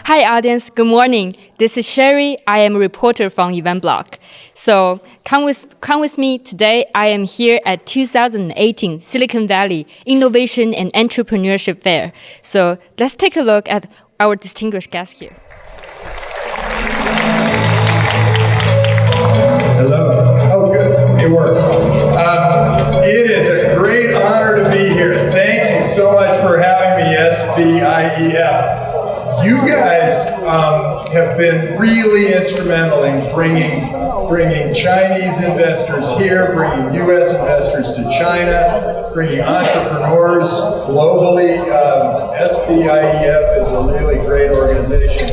Hi audience, good morning. This is Sherry. I am a reporter from EventBlock. So come with me today. I am here at 2018 Silicon Valley Innovation and Entrepreneurship Fair. So let's take a look at our distinguished guest here. Hello. Oh, good. It works. It is a great honor to be here. Thank you so much for having me, SVIEF. You guys have been really instrumental in bringing Chinese investors here, bringing U.S. investors to China, bringing entrepreneurs globally. SVIEF is a really great organization.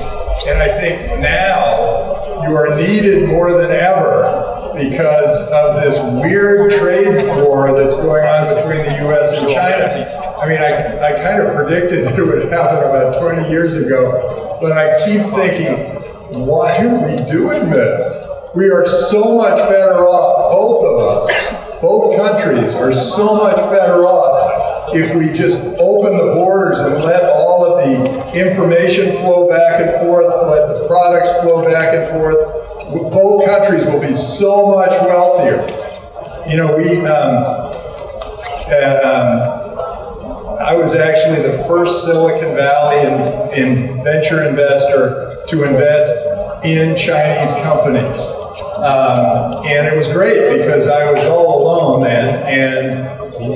And I think now you are needed more than ever because of this weird trade war that's going on between the U.S. and China. I mean, I kind of predicted that it would happen about 20 years ago, but I keep thinking, why are we doing this? We are so much better off, both of us, both countries are so much better off if we just open the borders and let all of the information flow back and forth, let the products flow back and forth. Both countries will be so much wealthier. You know, I was actually the first Silicon Valley in venture investor to invest in Chinese companies. And it was great because I was all alone then, and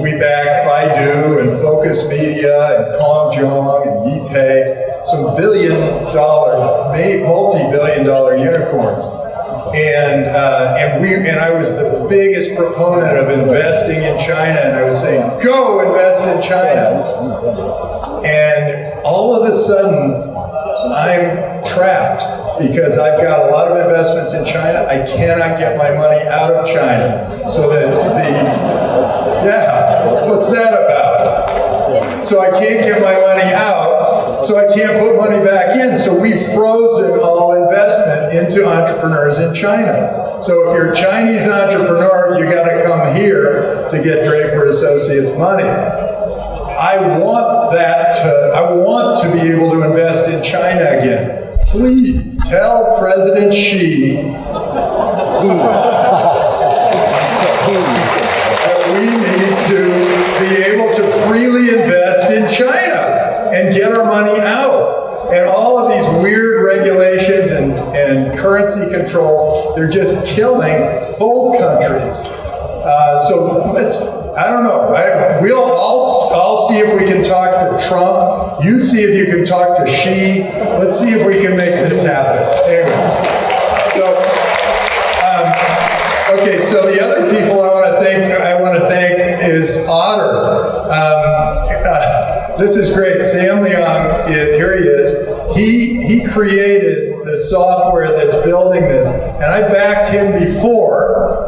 we backed Baidu and Focus Media and Kongjong and Yipei, some multi-billion-dollar unicorns. And I was the biggest proponent of investing in China, and I was saying, go invest in China. And all of a sudden, I'm trapped because I've got a lot of investments in China. I cannot get my money out of China. So what's that about? So I can't get my money out, so I can't put money back in. So we've frozen all investment into entrepreneurs in China. So if you're a Chinese entrepreneur, you got to come here to get Draper Associates money. I want to be able to invest in China again. Please tell President Xi that we need to be able to freely invest in China and get our money out. And all of these weird regulations and currency controls, they're just killing both countries. I don't know. I'll see if we can talk to Trump. You see if you can talk to Xi. Let's see if we can make this happen. Anyway, so the other people I want to thank is Otter. This is great. Sam Leong, here he is. He created the software that's building this, and I backed him before.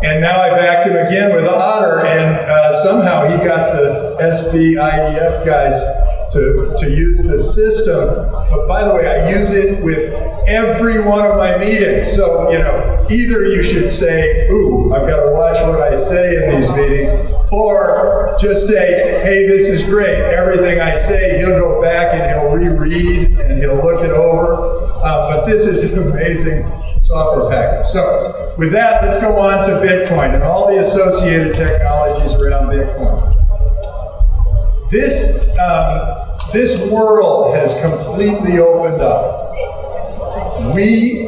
And now I backed him again with Otter, and somehow he got the SVIEF guys to use the system. But by the way, I use it with every one of my meetings. So, either you should say, ooh, I've got to watch what I say in these meetings, or just say, hey, this is great. Everything I say, he'll go back and he'll reread and he'll look it over. But this is an amazing software package. So with that, let's go on to Bitcoin and all the associated technologies around Bitcoin. This world has completely opened up. We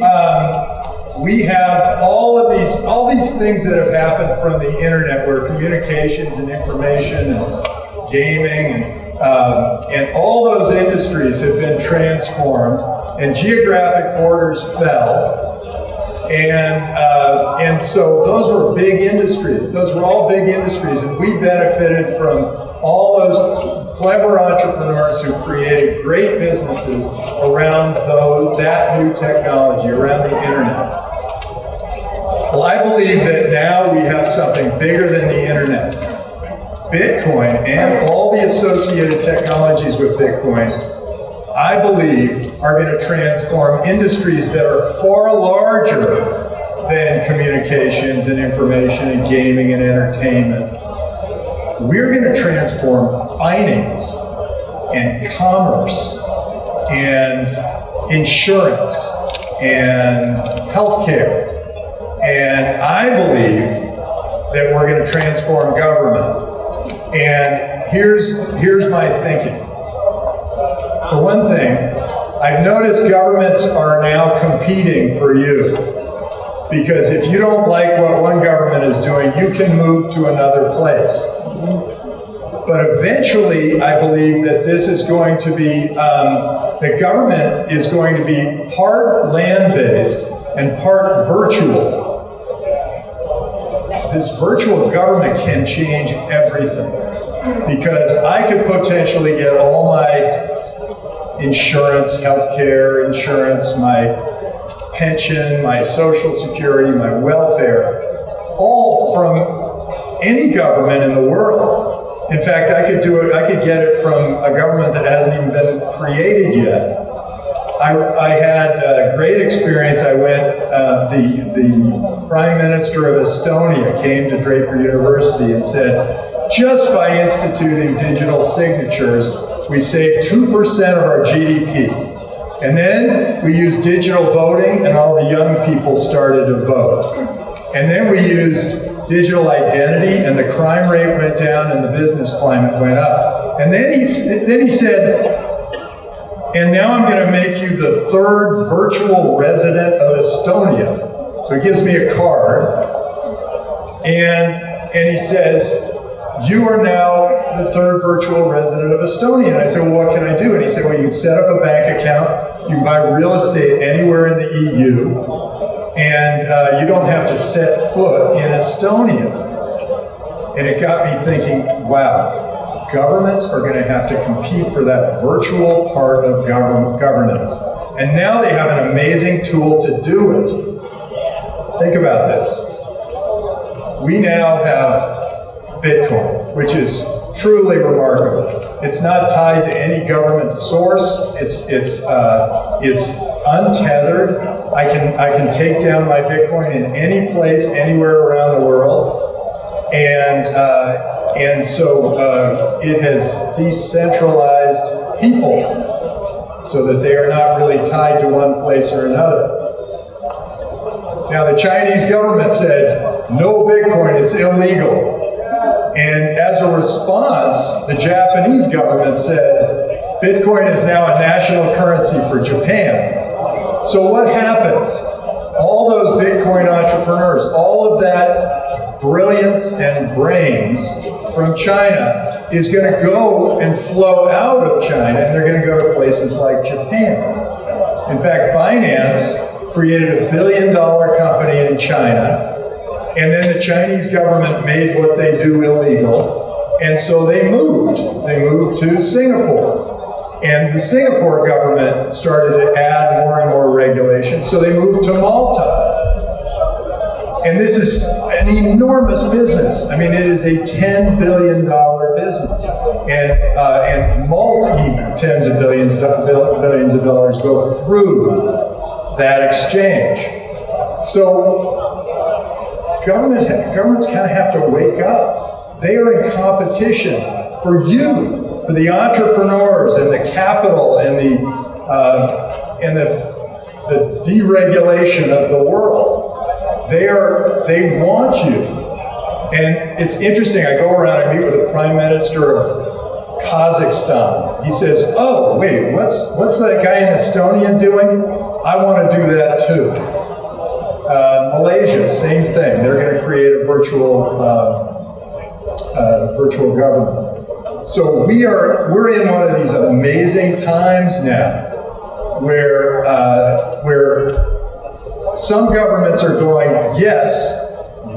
have all these things that have happened from the internet, where communications and information and gaming and all those industries have been transformed, and geographic borders fell. And so those were big industries. Those were all big industries, and we benefited from all those clever entrepreneurs who created great businesses around that new technology, around the internet. Well, I believe that now we have something bigger than the internet. Bitcoin and all the associated technologies with Bitcoin, I believe, are going to transform industries that are far larger than communications and information and gaming and entertainment. We're going to transform finance and commerce and insurance and healthcare. And I believe that we're going to transform government. And here's my thinking. For one thing, I've noticed governments are now competing for you. Because if you don't like what one government is doing, you can move to another place. But eventually, I believe that this is going to be, the government is going to be part land-based and part virtual. This virtual government can change everything. Because I could potentially get all my insurance, healthcare insurance, my pension, my social security, my welfare, all from any government in the world. In fact, I could get it from a government that hasn't even been created yet. I had a great experience. I went, the Prime Minister of Estonia came to Draper University and said, just by instituting digital signatures, we saved 2% of our GDP. And then we used digital voting, and all the young people started to vote. And then we used digital identity, and the crime rate went down, and the business climate went up. And then he said, and now I'm going to make you the third virtual resident of Estonia. So he gives me a card, and he says, you are now the third virtual resident of Estonia. And I said, well, what can I do? And he said, well, you can set up a bank account, you can buy real estate anywhere in the EU, and you don't have to set foot in Estonia. And it got me thinking, wow, governments are going to have to compete for that virtual part of governance. And now they have an amazing tool to do it. Think about this. We now have Bitcoin, which is truly remarkable. It's not tied to any government source. It's untethered. I can take down my Bitcoin in any place, anywhere around the world, and so it has decentralized people, so that they are not really tied to one place or another. Now the Chinese government said, no Bitcoin, it's illegal. And as a response, the Japanese government said, Bitcoin is now a national currency for Japan. So what happens? All those Bitcoin entrepreneurs, all of that brilliance and brains from China is going to go and flow out of China, and they're going to go to places like Japan. In fact, Binance created $1 billion company in China, and then the Chinese government made what they do illegal, and so they moved. They moved to Singapore. And the Singapore government started to add more and more regulations, so they moved to Malta. And this is an enormous business. I mean, it is a $10 billion business. And multi-tens of billions of dollars go through that exchange. So governments kind of have to wake up. They are in competition for you, for the entrepreneurs and the capital and the deregulation of the world. They want you. And it's interesting, I go around and meet with the Prime Minister of Kazakhstan. He says, oh, wait, what's that guy in Estonia doing? I want to do that too. Malaysia, same thing. They're going to create a virtual government. So we're in one of these amazing times now, where some governments are going, yes,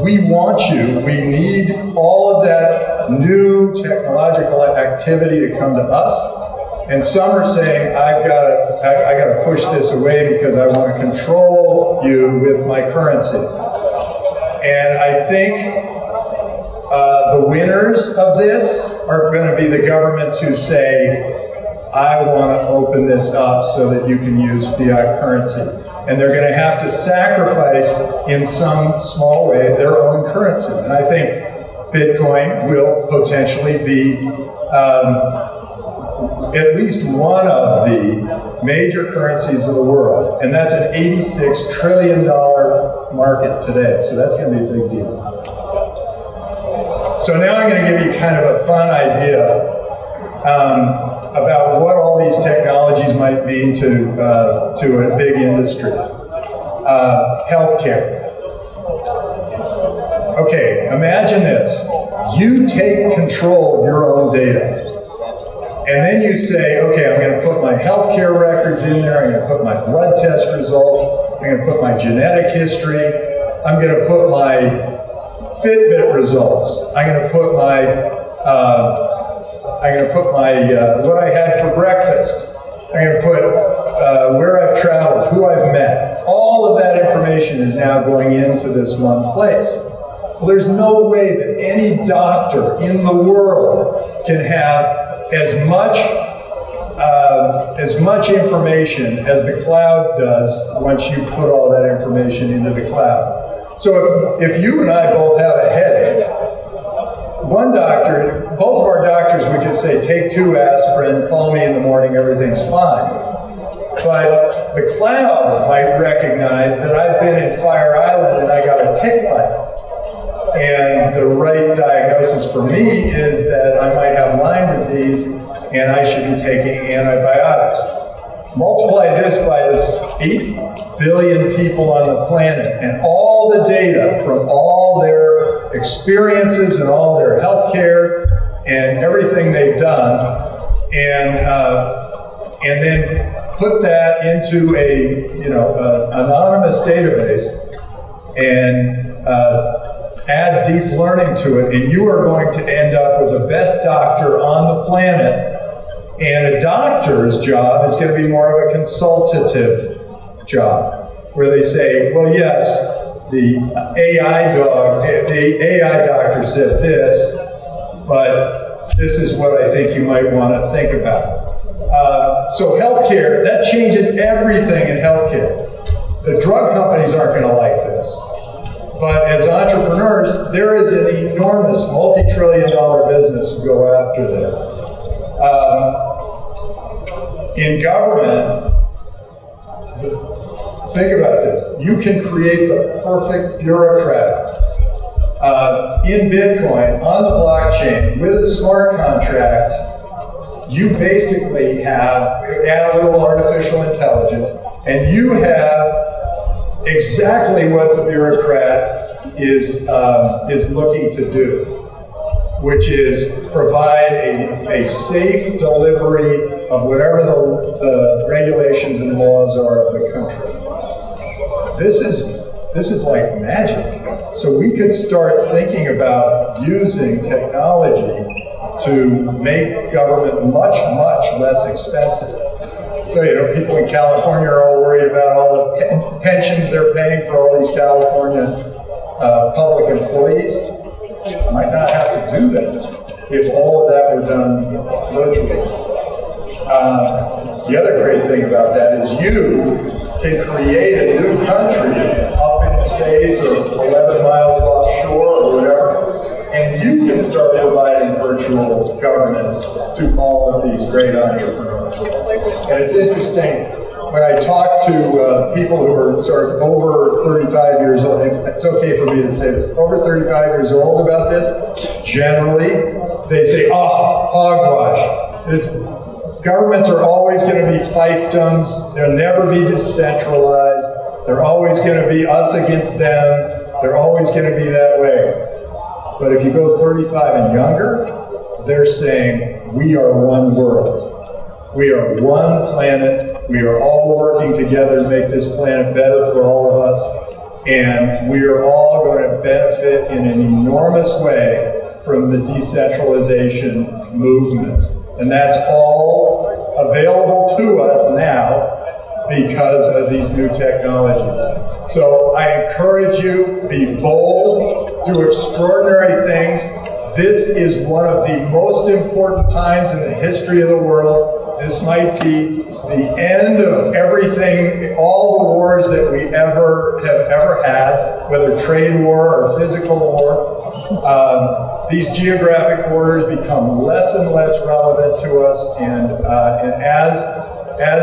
we want you, we need all of that new technological activity to come to us. And some are saying, I gotta push this away because I want to control you with my currency. And I think the winners of this are going to be the governments who say, I want to open this up so that you can use fiat currency. And they're going to have to sacrifice in some small way their own currency. And I think Bitcoin will potentially be at least one of the major currencies of the world. And that's an $86 trillion market today. So that's going to be a big deal. So now I'm going to give you kind of a fun idea about what all these technologies might mean to a big industry. Healthcare. Okay, imagine this. You take control of your own data. And then you say, okay, I'm going to put my healthcare records in there, I'm going to put my blood test results, I'm going to put my genetic history, I'm going to put my Fitbit results, I'm going to put my what I had for breakfast, I'm going to put where I've traveled, who I've met. All of that information is now going into this one place. Well, there's no way that any doctor in the world can have as much information as the cloud does once you put all that information into the cloud. So if you and I both have a headache, both of our doctors would just say, take 2 aspirin, call me in the morning, everything's fine. But the cloud might recognize that I've been in Fire Island and I got a tick bite. And the right diagnosis for me is that I might have Lyme disease and I should be taking antibiotics. Multiply this by this 8 billion people on the planet and all the data from all their experiences and all their health care and everything they've done, and then put that into an anonymous database and add deep learning to it, and you are going to end up with the best doctor on the planet. And a doctor's job is going to be more of a consultative job, where they say, well, yes, the AI doctor said this, but this is what I think you might want to think about. So healthcare, that changes everything in healthcare. The drug companies aren't going to like this. But as entrepreneurs, there is an enormous multi-trillion-dollar business to go after there. In government, think about this. You can create the perfect bureaucrat in Bitcoin, on the blockchain, with a smart contract. You basically add a little artificial intelligence, and you have exactly what the bureaucrat is looking to do, which is provide a safe delivery of whatever the regulations and laws are of the country. This is like magic. So we could start thinking about using technology to make government much, much less expensive. So, people in California are all worried about all the pensions they're paying for all these California public employees. Might not have to do that if all of that were done virtually. The other great thing about that is you can create a new country up in space or 11 miles offshore or whatever, and you can start providing virtual governance to all of these great entrepreneurs. And it's interesting, when I talk to people who are sort of over 35 years old, it's okay for me to say this, over 35 years old about this, generally, they say, hogwash. Governments are always going to be fiefdoms. They'll never be decentralized. They're always going to be us against them. They're always going to be that way. But if you go 35 and younger, they're saying, we are one world. We are one planet. We are all working together to make this planet better for all of us. and we are all going to benefit in an enormous way from the decentralization movement. And that's all available to us now because of these new technologies. So I encourage you, be bold, do extraordinary things. This is one of the most important times in the history of the world. This might be the end of everything, all the wars that we have ever had, whether trade war or physical war. These geographic borders become less and less relevant to us, and as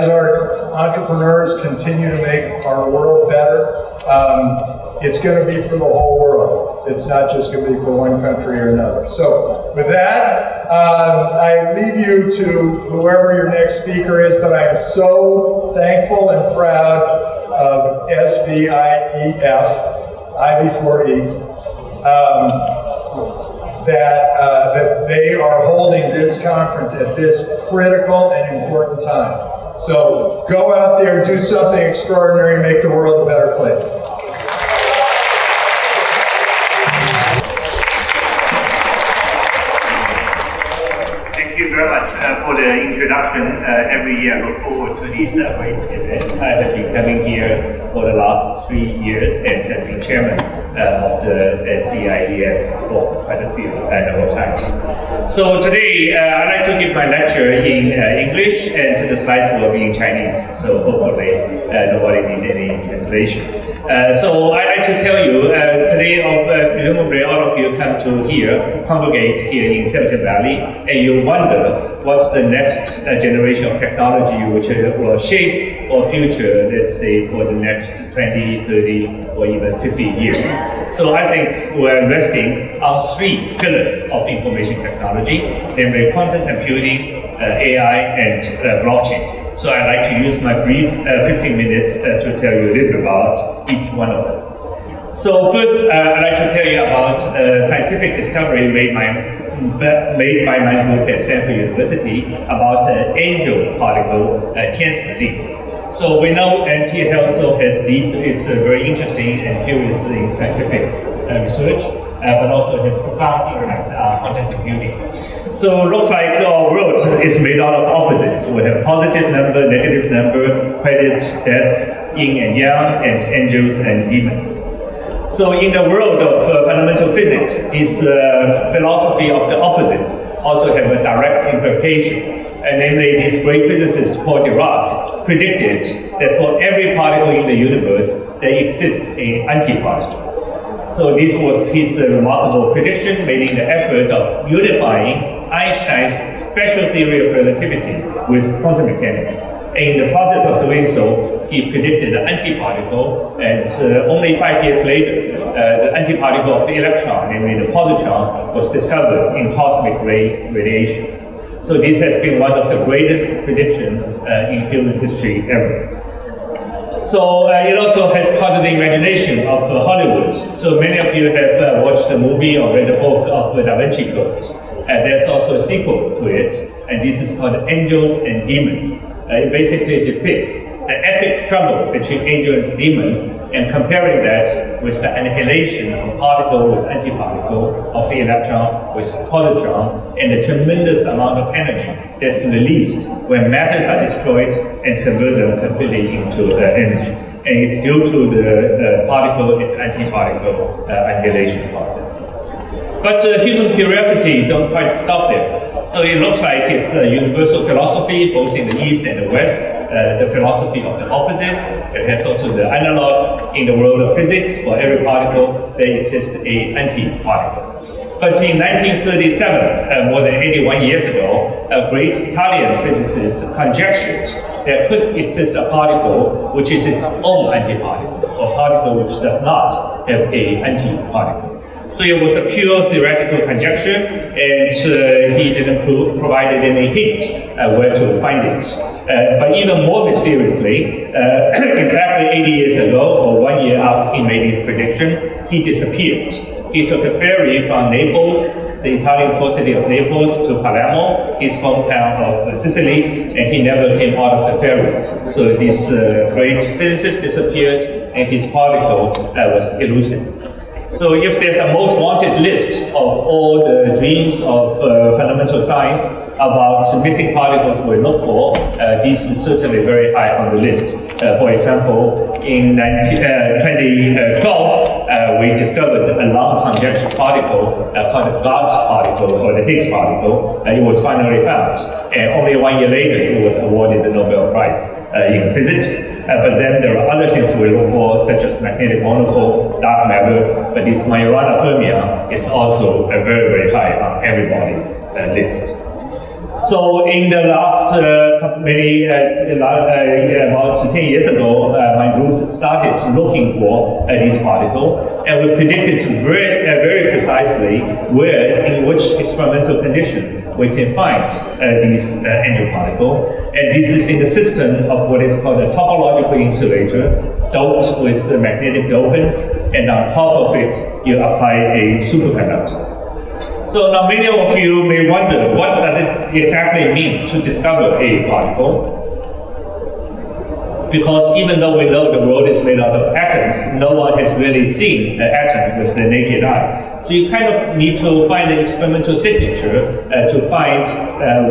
our entrepreneurs continue to make our world better, it's going to be for the whole world. It's not just going to be for one country or another. So with that, I leave you to whoever your next speaker is, but I am so thankful and proud of SVIEF, I before E, that they are holding this conference at this critical and important time. So go out there, do something extraordinary, make the world a better place. Thank you very much for the introduction. Every year I look forward to this great event. I have been coming here for the last 3 years and have been chairman of the SVIEF for quite a few number of times. So today I'd like to give my lecture in English, and the slides will be in Chinese, so hopefully nobody needs any translation. So I'd like to tell you, today presumably all of you come to here, congregate here in Silicon Valley, and you wonder what's the next generation of technology which will shape our future, let's say for the next 20, 30, or even 50 years. So I think we're investing on 3 pillars of information technology, namely quantum computing, AI, and blockchain. So I'd like to use my brief 15 minutes to tell you a little bit about each one of them. So first, I'd like to tell you about scientific discovery made by my group at Stanford University about angel particle, 天使粒子. So we know NT also has deep, it's very interesting and curious in scientific research, but also has profound impact on quantum computing. So it looks like our world is made out of opposites. We have positive number, negative number, credit, debt, yin and yang, and angels and demons. So in the world of fundamental physics, this philosophy of the opposites also have a direct implication. And namely, this great physicist called Dirac predicted that for every particle in the universe, there exists an antiparticle. So this was his remarkable prediction, made in the effort of unifying Einstein's special theory of relativity with quantum mechanics. And in the process of doing so, he predicted the antiparticle, and only 5 years later, the antiparticle of the electron, namely the positron, was discovered in cosmic ray radiations. So this has been one of the greatest predictions in human history ever. So it also has caught the imagination of Hollywood. So many of you have watched the movie or read the book of Da Vinci Code. And there's also a sequel to it, and this is called Angels and Demons. It basically depicts the epic struggle between angels and demons, and comparing that with the annihilation of particle with antiparticle, of the electron with positron, and the tremendous amount of energy that's released when matters are destroyed and convert them completely into energy. And it's due to the particle and antiparticle annihilation process. But human curiosity don't quite stop there. So it looks like it's a universal philosophy, both in the East and the West, the philosophy of the opposites. It has also the analog in the world of physics. For every particle, there exists an antiparticle. But in 1937, more than 81 years ago, a great Italian physicist conjectured there could exist a particle which is its own antiparticle, or particle which does not have an antiparticle. So it was a pure theoretical conjecture, and he didn't provide any hint where to find it. But even more mysteriously, exactly 80 years ago, or 1 year after he made his prediction, he disappeared. He took a ferry from Naples, the Italian port city of Naples, to Palermo, his hometown of Sicily, and he never came out of the ferry. So this great physicist disappeared, and his particle was elusive. So if there's a most wanted list of all the dreams of fundamental science about missing particles we look for, this is certainly very high on the list. For example, in 2012, we discovered a non-conjecture particle called the God's particle or the Higgs particle. It was finally found, and only 1 year later it was awarded the Nobel Prize in physics. But then there are other things we look for, such as magnetic monopole, dark matter, but this Majorana fermion is also very, very high on everybody's list. So in the last about 10 years ago, my group started looking for this particle, and we predicted very precisely where, in which experimental condition we can find this angel particle. And this is in the system of what is called a topological insulator, doped with magnetic dopants, and on top of it, you apply a superconductor. So now many of you may wonder, what does it exactly mean to discover a particle? Because even though we know the world is made out of atoms, no one has really seen an atom with the naked eye. So you kind of need to find an experimental signature to find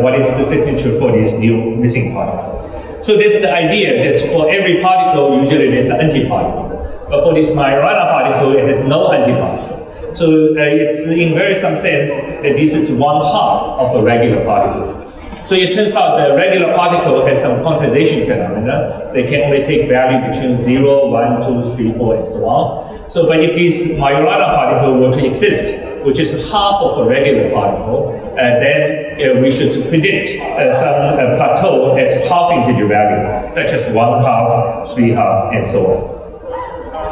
what is the signature for this new missing particle. So there's the idea that for every particle, usually there's an antiparticle. But for this Majorana particle, it has no antiparticle. So it's in very some sense that this is 1/2 of a regular particle. So it turns out the regular particle has some quantization phenomena. They can only take value between 0, 1, 2, 3, 4, and so on. So but if this Majorana particle were to exist, which is 1/2 of a regular particle, then we should predict some plateau at half integer value, such as 1/2, 3/2, and so on.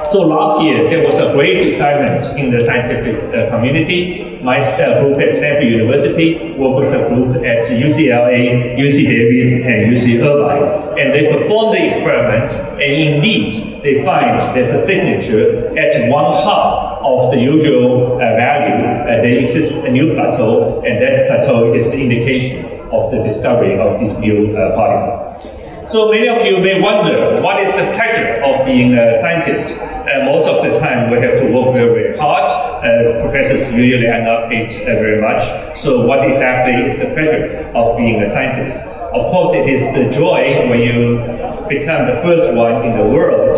So last year, there was a great excitement in the scientific community. My group at Stanford University worked with a group at UCLA, UC Davis, and UC Irvine. And they performed the experiment, and indeed, they find there's a signature at 1/2 of the usual value. There exists a new plateau, and that plateau is the indication of the discovery of this new particle. So many of you may wonder, what is the pleasure of being a scientist? Most of the time we have to work very, very hard. Professors usually are not paid very much. So what exactly is the pleasure of being a scientist? Of course, it is the joy when you become the first one in the world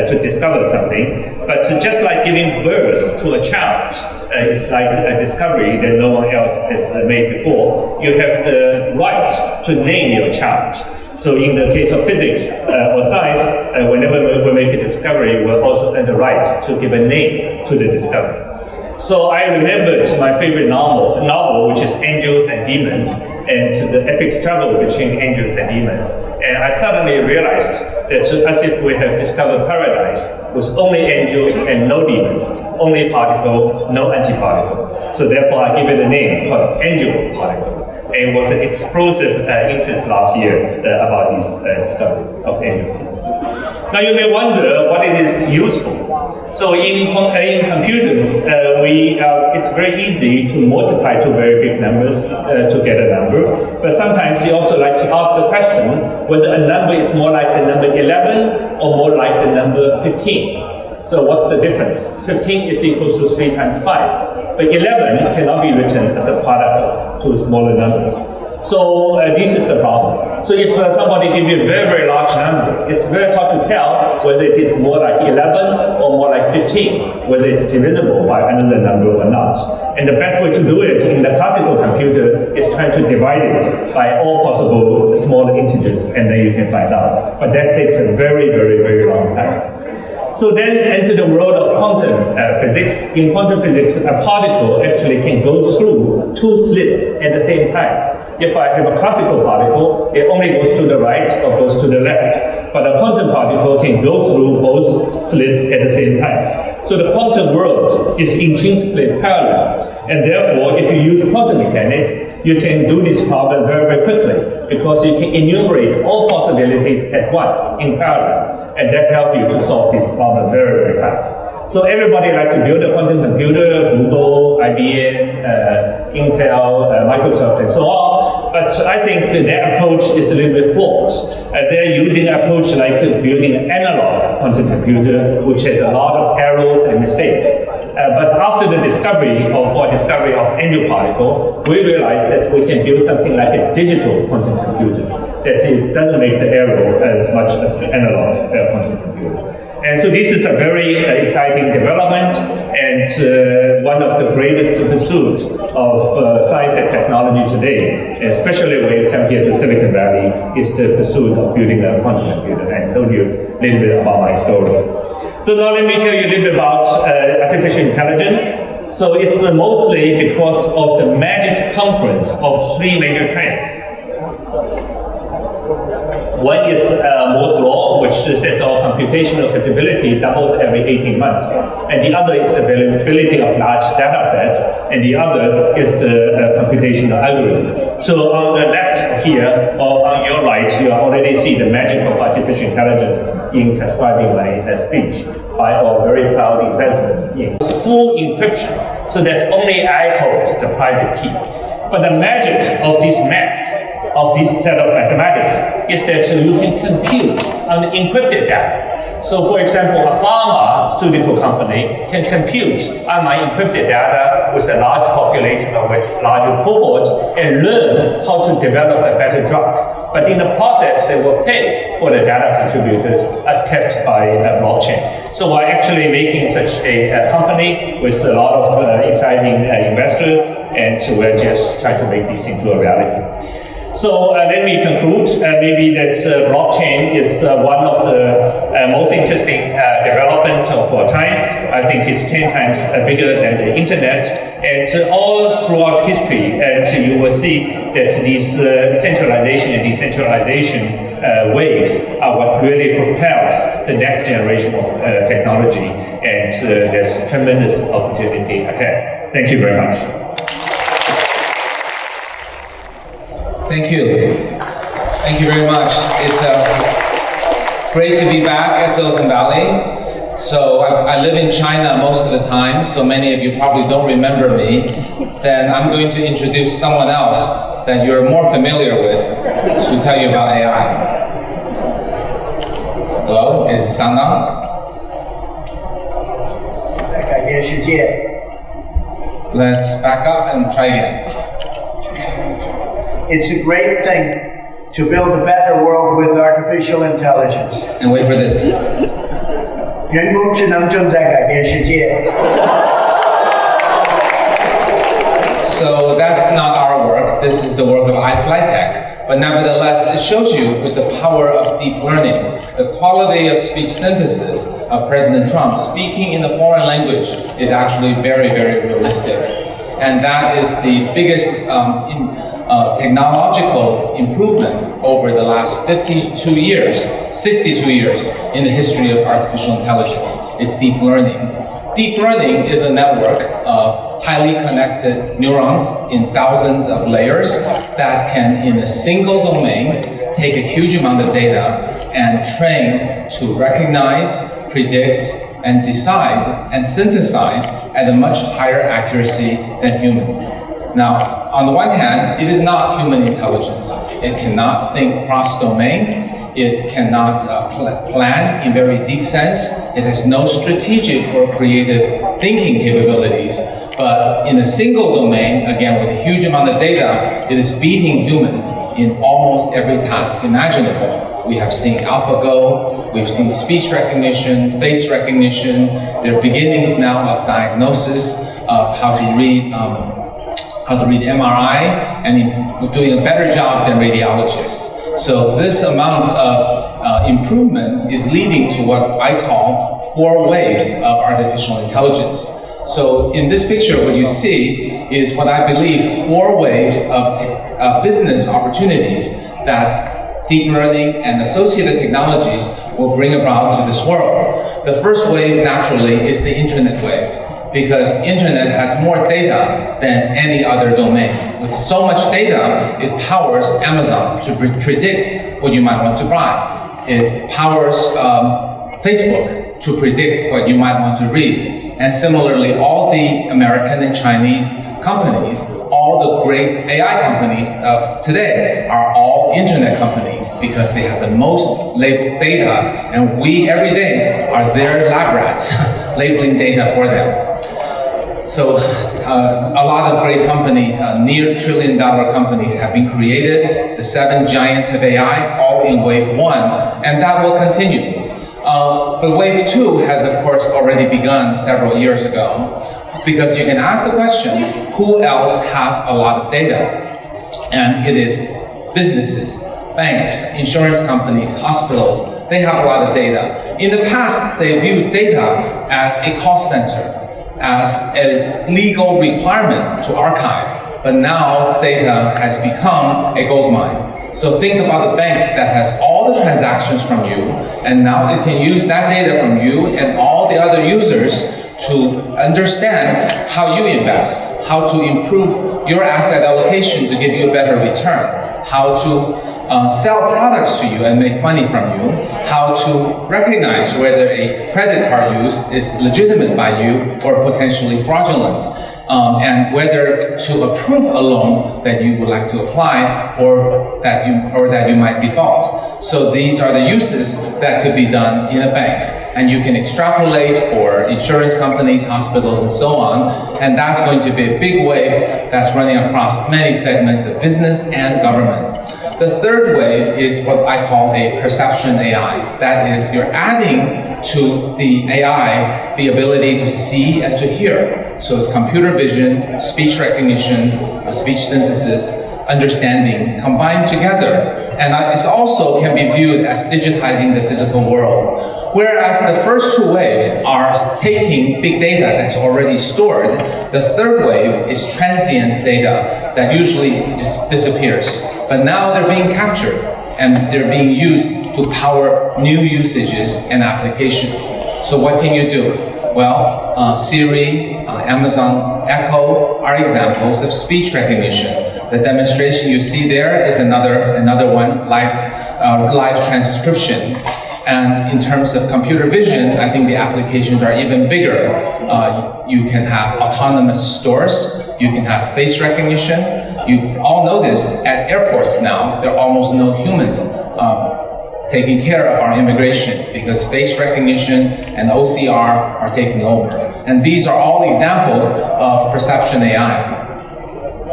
to discover something. But just like giving birth to a child, it's like a discovery that no one else has made before. You have the right to name your child. So in the case of physics or science, whenever we make a discovery, we're also earn the right to give a name to the discovery. So I remembered my favorite novel, which is Angels and Demons, and the epic struggle between angels and demons. And I suddenly realized that as if we have discovered paradise with only angels and no demons, only particle, no antiparticle. So therefore I give it a name called angel particle. And it was an explosive interest last year about this discovery of angel. Now you may wonder what it is used for. So in computers, it's very easy to multiply two very big numbers to get a number. But sometimes you also like to ask the question whether a number is more like the number 11 or more like the number 15. So what's the difference? 15 is equal to 3 times 5. But 11 cannot be written as a product of two smaller numbers. So this is the problem. So if somebody gives you a very, very large number, it's very hard to tell whether it is more like 11 or more like 15, whether it's divisible by another number or not. And the best way to do it in the classical computer is trying to divide it by all possible smaller integers, and then you can find out. But that takes a very, very, very long time. So then enter the world of quantum physics. In quantum physics, a particle actually can go through two slits at the same time. If I have a classical particle, it only goes to the right or goes to the left. But a quantum particle can go through both slits at the same time. So the quantum world is intrinsically parallel. And therefore, if you use quantum mechanics, you can do this problem very, very quickly because you can enumerate all possibilities at once in parallel. And that helps you to solve this problem very, very fast. So everybody like to build a quantum computer, Google, IBM, Intel, Microsoft, and so on. But I think their approach is a little bit flawed. They're using an approach like building an analog quantum computer, which has a lot of errors and mistakes. But after the discovery of angel particle, we realized that we can build something like a digital quantum computer, that it doesn't make the error as much as the analog quantum computer. And so this is a very exciting development, and one of the greatest pursuits of science and technology today, especially when you come here to Silicon Valley, is the pursuit of building a quantum computer. And I told you a little bit about my story. So now let me tell you a little bit about artificial intelligence. So it's mostly because of the magic confluence of three major trends. One is Moore's law, which says our computational capability doubles every 18 months. And the other is the availability of large data sets. And the other is the computational algorithm. So on the left here, or on your right, you already see the magic of artificial intelligence in transcribing my speech by our very proud investment in full encryption, so that only I hold the private key. But the magic of this math, of this set of mathematics, is that you can compute unencrypted data. So for example, a pharmaceutical company can compute unencrypted data with a large population of which larger cohort and learn how to develop a better drug. But in the process, they will pay for the data contributors as kept by a blockchain. So we're actually making such a company with a lot of exciting investors, and we're just trying to make this into a reality. So let me conclude maybe that blockchain is one of the most interesting development of our time. I think it's 10 times bigger than the internet, and all throughout history, and you will see that these centralization and decentralization waves are what really propels the next generation of technology, and there's tremendous opportunity ahead. Thank you very much. Thank you. Thank you very much. It's great to be back at Silicon Valley. So I live in China most of the time, so many of you probably don't remember me. Then I'm going to introduce someone else that you're more familiar with to tell you about AI. Hello, is it Sanggang? Let's back up and try again. It's a great thing to build a better world with artificial intelligence. And wait for this. 人工智能正在改变世界。 So that's not our work. This is the work of iFlyTech. But nevertheless, it shows you with the power of deep learning, the quality of speech synthesis of President Trump speaking in a foreign language is actually very, very realistic. And that is the biggest technological improvement over the last 62 years in the history of artificial intelligence. It's deep learning. Deep learning is a network of highly connected neurons in thousands of layers that can, in a single domain, take a huge amount of data and train to recognize, predict, and decide and synthesize at a much higher accuracy than humans. Now, on the one hand, it is not human intelligence. It cannot think cross-domain. It cannot plan in very deep sense. It has no strategic or creative thinking capabilities. But in a single domain, again, with a huge amount of data, it is beating humans in almost every task imaginable. We have seen AlphaGo, we've seen speech recognition, face recognition. There are beginnings now of diagnosis of how to read MRI, and doing a better job than radiologists. So this amount of improvement is leading to what I call 4 waves of artificial intelligence. So in this picture, what you see is what I believe 4 waves of business opportunities that deep learning and associated technologies will bring about to this world. The first wave, naturally, is the internet wave, because internet has more data than any other domain. With so much data, it powers Amazon to predict what you might want to buy. It powers Facebook to predict what you might want to read. And similarly, all the American and Chinese companies all all the great AI companies of today are all internet companies because they have the most labeled data, and we every day are their lab rats labeling data for them. So a lot of great companies, near trillion-dollar companies have been created, the 7 giants of AI, all in wave 1, and that will continue. But wave 2 has, of course, already begun several years ago, because you can ask the question, who else has a lot of data? And it is businesses, banks, insurance companies, hospitals. They have a lot of data. In the past, they viewed data as a cost center, as a legal requirement to archive. But now data has become a gold mine. So think about a bank that has all the transactions from you, and now it can use that data from you and all the other users to understand how you invest, how to improve your asset allocation to give you a better return, how to sell products to you and make money from you, how to recognize whether a credit card use is legitimate by you or potentially fraudulent, and whether to approve a loan that you would like to apply or that you might default. So these are the uses that could be done in a bank, and you can extrapolate for insurance companies, hospitals, and so on, and that's going to be a big wave that's running across many segments of business and government. The third wave is what I call a perception AI. That is, you're adding to the AI the ability to see and to hear. So it's computer vision, speech recognition, speech synthesis, understanding combined together. And it also can be viewed as digitizing the physical world. Whereas the first 2 waves are taking big data that's already stored, the third wave is transient data that usually just disappears. But now they're being captured and they're being used to power new usages and applications. So what can you do? Well, Siri, Amazon Echo are examples of speech recognition. The demonstration you see there is another one, live transcription. And in terms of computer vision, I think the applications are even bigger. You can have autonomous stores, you can have face recognition. You all know this, at airports now, there are almost no humans taking care of our immigration because face recognition and OCR are taking over. And these are all examples of perception AI.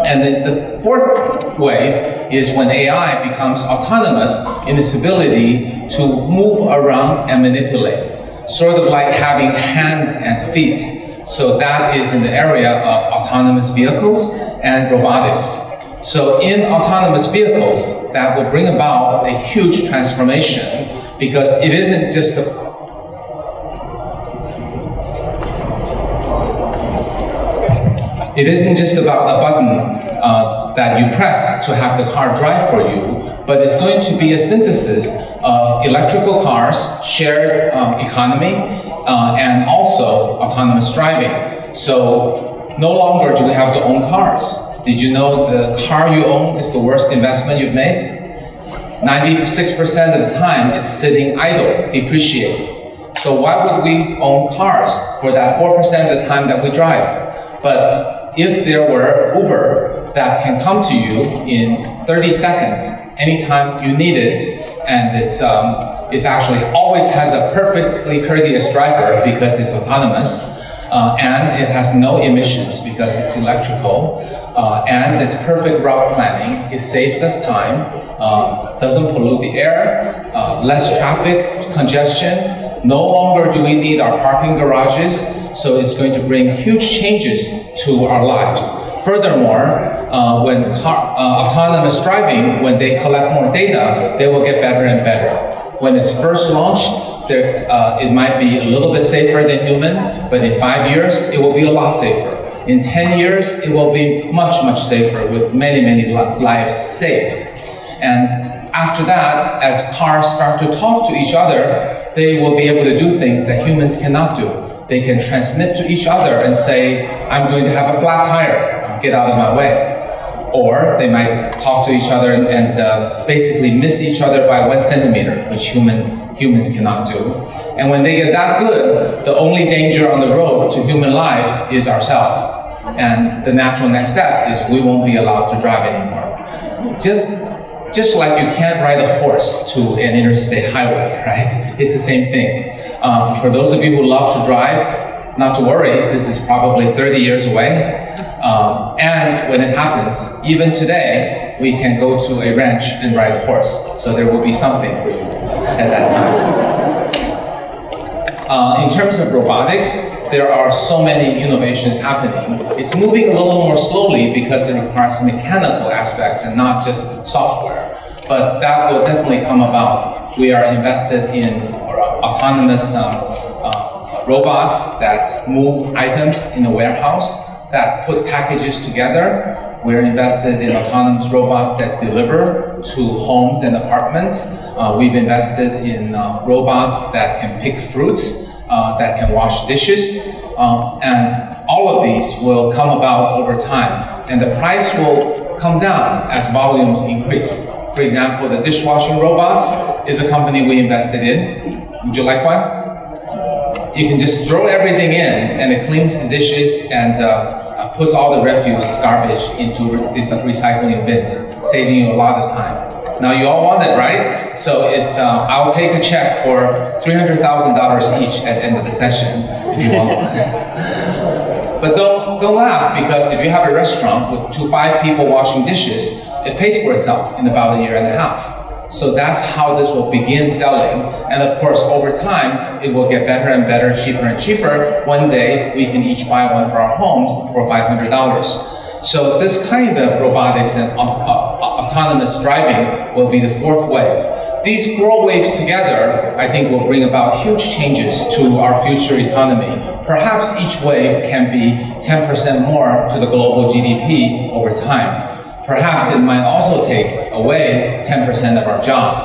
And then the fourth wave is when AI becomes autonomous in its ability to move around and manipulate, sort of like having hands and feet. So that is in the area of autonomous vehicles and robotics. So in autonomous vehicles, that will bring about a huge transformation because it isn't just about a button that you press to have the car drive for you, but it's going to be a synthesis of electrical cars, shared economy, and also autonomous driving. So no longer do we have to own cars. Did you know the car you own is the worst investment you've made? 96% of the time it's sitting idle, depreciating. So why would we own cars for that 4% of the time that we drive? But if there were Uber that can come to you in 30 seconds, anytime you need it, and it's actually always has a perfectly courteous driver because it's autonomous, and it has no emissions because it's electrical, and it's perfect route planning. It saves us time, doesn't pollute the air, less traffic congestion. No longer do we need our parking garages, so it's going to bring huge changes to our lives. Furthermore, when autonomous driving, when they collect more data, they will get better and better. When it's first launched, it might be a little bit safer than human, but in 5 years, it will be a lot safer. In 10 years, it will be much, much safer with many, many lives saved. And after that, as cars start to talk to each other, they will be able to do things that humans cannot do. They can transmit to each other and say, I'm going to have a flat tire, get out of my way. Or they might talk to each other and basically miss each other by 1 centimeter, which humans cannot do. And when they get that good, the only danger on the road to human lives is ourselves. And the natural next step is we won't be allowed to drive anymore. Just like you can't ride a horse to an interstate highway, right? It's the same thing. For those of you who love to drive, not to worry, this is probably 30 years away. And when it happens, even today, we can go to a ranch and ride a horse. So there will be something for you at that time. In terms of robotics, there are so many innovations happening. It's moving a little more slowly because it requires mechanical aspects and not just software. But that will definitely come about. We are invested in autonomous robots that move items in a warehouse, that put packages together. We're invested in autonomous robots that deliver to homes and apartments. We've invested in robots that can pick fruits, that can wash dishes, and all of these will come about over time. And the price will come down as volumes increase. For example, the Dishwashing Robots is a company we invested in. Would you like one? You can just throw everything in and it cleans the dishes and puts all the refuse, garbage into these recycling bins, saving you a lot of time. Now you all want it, right? So it's I'll take a check for $300,000 each at the end of the session if you want one. But don't laugh, because if you have a restaurant with 5 people washing dishes, it pays for itself in about a year and a half. So that's how this will begin selling. And of course, over time, it will get better and better, cheaper and cheaper. One day, we can each buy one for our homes for $500. So this kind of robotics and autonomous driving will be the 4th wave. These 4 waves together, I think, will bring about huge changes to our future economy. Perhaps each wave can be 10% more to the global GDP over time. Perhaps it might also take away 10% of our jobs.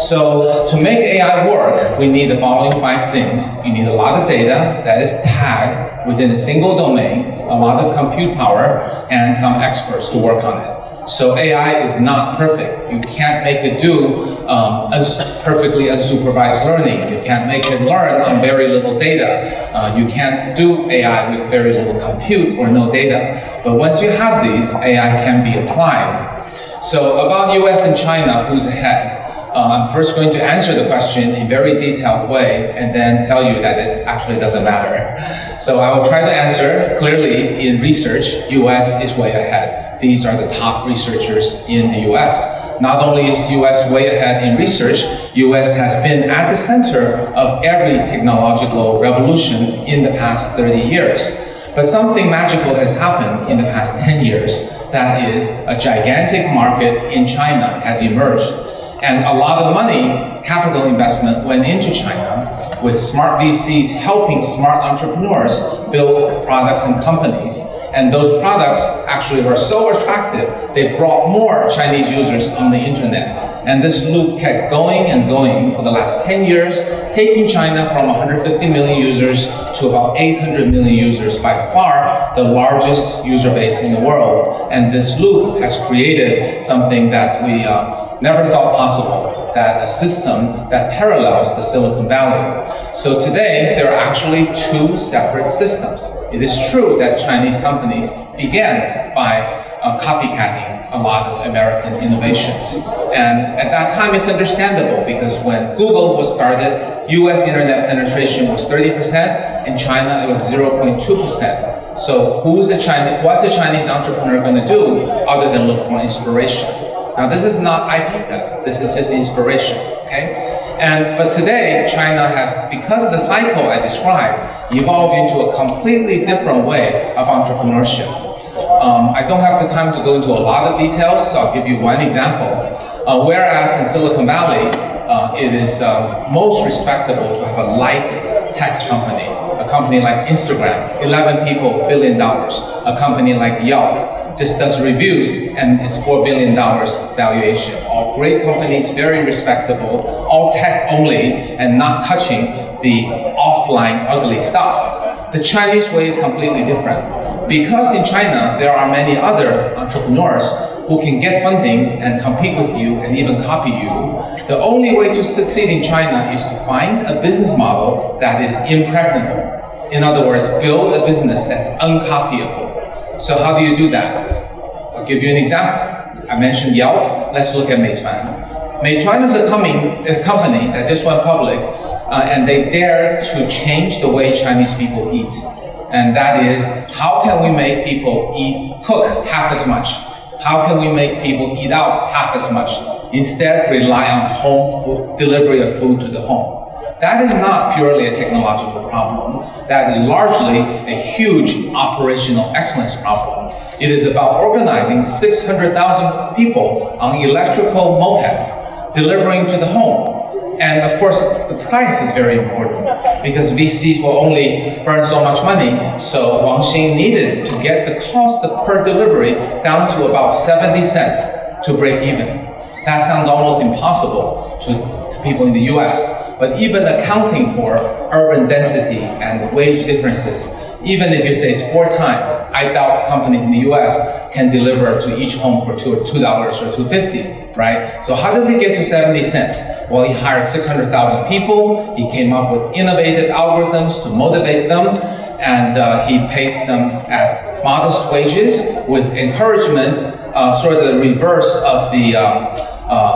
So to make AI work, we need the following 5 things. You need a lot of data that is tagged within a single domain, a lot of compute power, and some experts to work on it. So AI is not perfect. You can't make it do perfectly unsupervised learning. You can't make it learn on very little data. You can't do AI with very little compute or no data. But once you have these, AI can be applied. So about US and China, who's ahead? I'm first going to answer the question in a very detailed way and then tell you that it actually doesn't matter. So I will try to answer clearly. In research, US is way ahead. These are the top researchers in the US. Not only is US way ahead in research, US has been at the center of every technological revolution in the past 30 years. But something magical has happened in the past 10 years. That is, a gigantic market in China has emerged. And a lot of money, capital investment, went into China, with smart VCs helping smart entrepreneurs build products and companies. And those products actually were so attractive, they brought more Chinese users on the internet. And this loop kept going and going for the last 10 years, taking China from 150 million users to about 800 million users, by far the largest user base in the world. And this loop has created something that we never thought possible, that a system that parallels the Silicon Valley. So today, there are actually 2 separate systems. It is true that Chinese companies began by copycatting a lot of American innovations. And at that time, it's understandable, because when Google was started, US internet penetration was 30%, in China it was 0.2%. So what's a Chinese entrepreneur going to do other than look for inspiration? Now, this is not IP theft, this is just inspiration, okay? But today, China has, because the cycle I described, evolved into a completely different way of entrepreneurship. I don't have the time to go into a lot of details, so I'll give you one example. Whereas in Silicon Valley, it is most respectable to have a light tech company. A company like Instagram, 11 people, $1 billion. A company like Yelp just does reviews and is $4 billion valuation. All great companies, very respectable, all tech only and not touching the offline ugly stuff. The Chinese way is completely different. Because in China, there are many other entrepreneurs who can get funding and compete with you and even copy you. The only way to succeed in China is to find a business model that is impregnable. In other words, build a business that's uncopyable. So how do you do that? I'll give you an example. I mentioned Yelp. Let's look at Meituan. Meituan is a company that just went public, and they dare to change the way Chinese people eat. And that is, how can we make people cook half as much? How can we make people eat out half as much? Instead, rely on home food, delivery of food to the home. That is not purely a technological problem. That is largely a huge operational excellence problem. It is about organizing 600,000 people on electrical mopeds, delivering to the home. And of course, the price is very important because VCs will only burn so much money. So Wang Xing needed to get the cost per delivery down to about 70 cents to break even. That sounds almost impossible to people in the US, but even accounting for urban density and wage differences, even if you say it's 4 times, I doubt companies in the US can deliver to each home for $2 or $2.50, right? So how does he get to 70 cents? Well, he hired 600,000 people. He came up with innovative algorithms to motivate them, and he pays them at modest wages with encouragement, sort of the reverse of the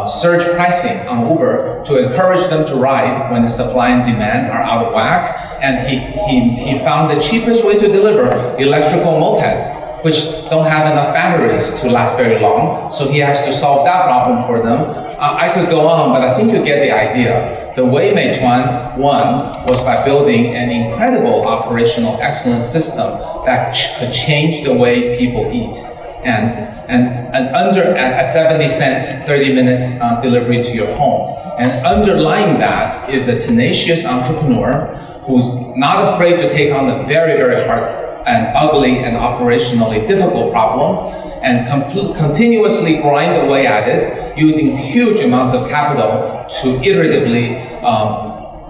surge pricing on Uber, to encourage them to ride when the supply and demand are out of whack. And he found the cheapest way to deliver electrical mopeds, which don't have enough batteries to last very long. So he has to solve that problem for them. I could go on, but I think you get the idea. The way Meituan won was by building an incredible operational excellence system that could change the way people eat. And at 70 cents, 30 minutes delivery to your home. And underlying that is a tenacious entrepreneur who's not afraid to take on a very, very hard and ugly and operationally difficult problem, and continuously grind away at it using huge amounts of capital to iteratively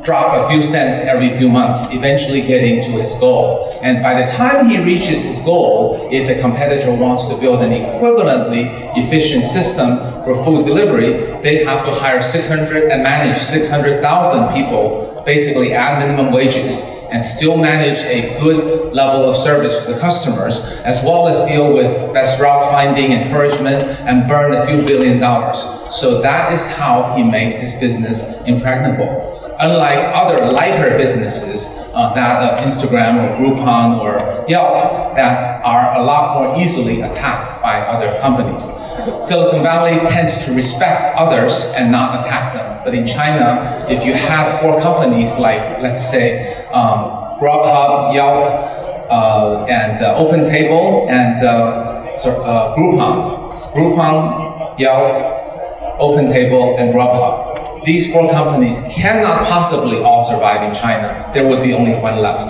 drop a few cents every few months, eventually getting to his goal. And by the time he reaches his goal, if a competitor wants to build an equivalently efficient system for food delivery, they have to hire 600 and manage 600,000 people, basically at minimum wages, and still manage a good level of service to the customers, as well as deal with best route finding, encouragement, and burn a few $1 billion. So that is how he makes his business impregnable. Unlike other lighter businesses, that of Instagram or Groupon or Yelp, that are a lot more easily attacked by other companies. Silicon Valley tends to respect others and not attack them. But in China, if you had 4 companies like, let's say, Grubhub, Yelp, and OpenTable, and Groupon, Yelp, OpenTable, and Grubhub. These 4 companies cannot possibly all survive in China. There would be only one left.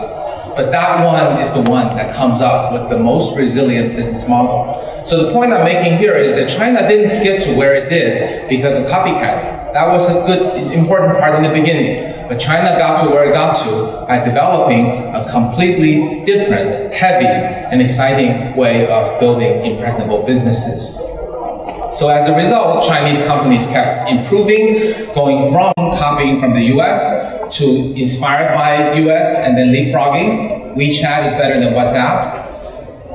But that one is the one that comes up with the most resilient business model. So the point I'm making here is that China didn't get to where it did because of copycatting. That was a good, important part in the beginning. But China got to where it got to by developing a completely different, heavy, and exciting way of building impregnable businesses. So as a result, Chinese companies kept improving, going from copying from the US to inspired by US and then leapfrogging. WeChat is better than WhatsApp.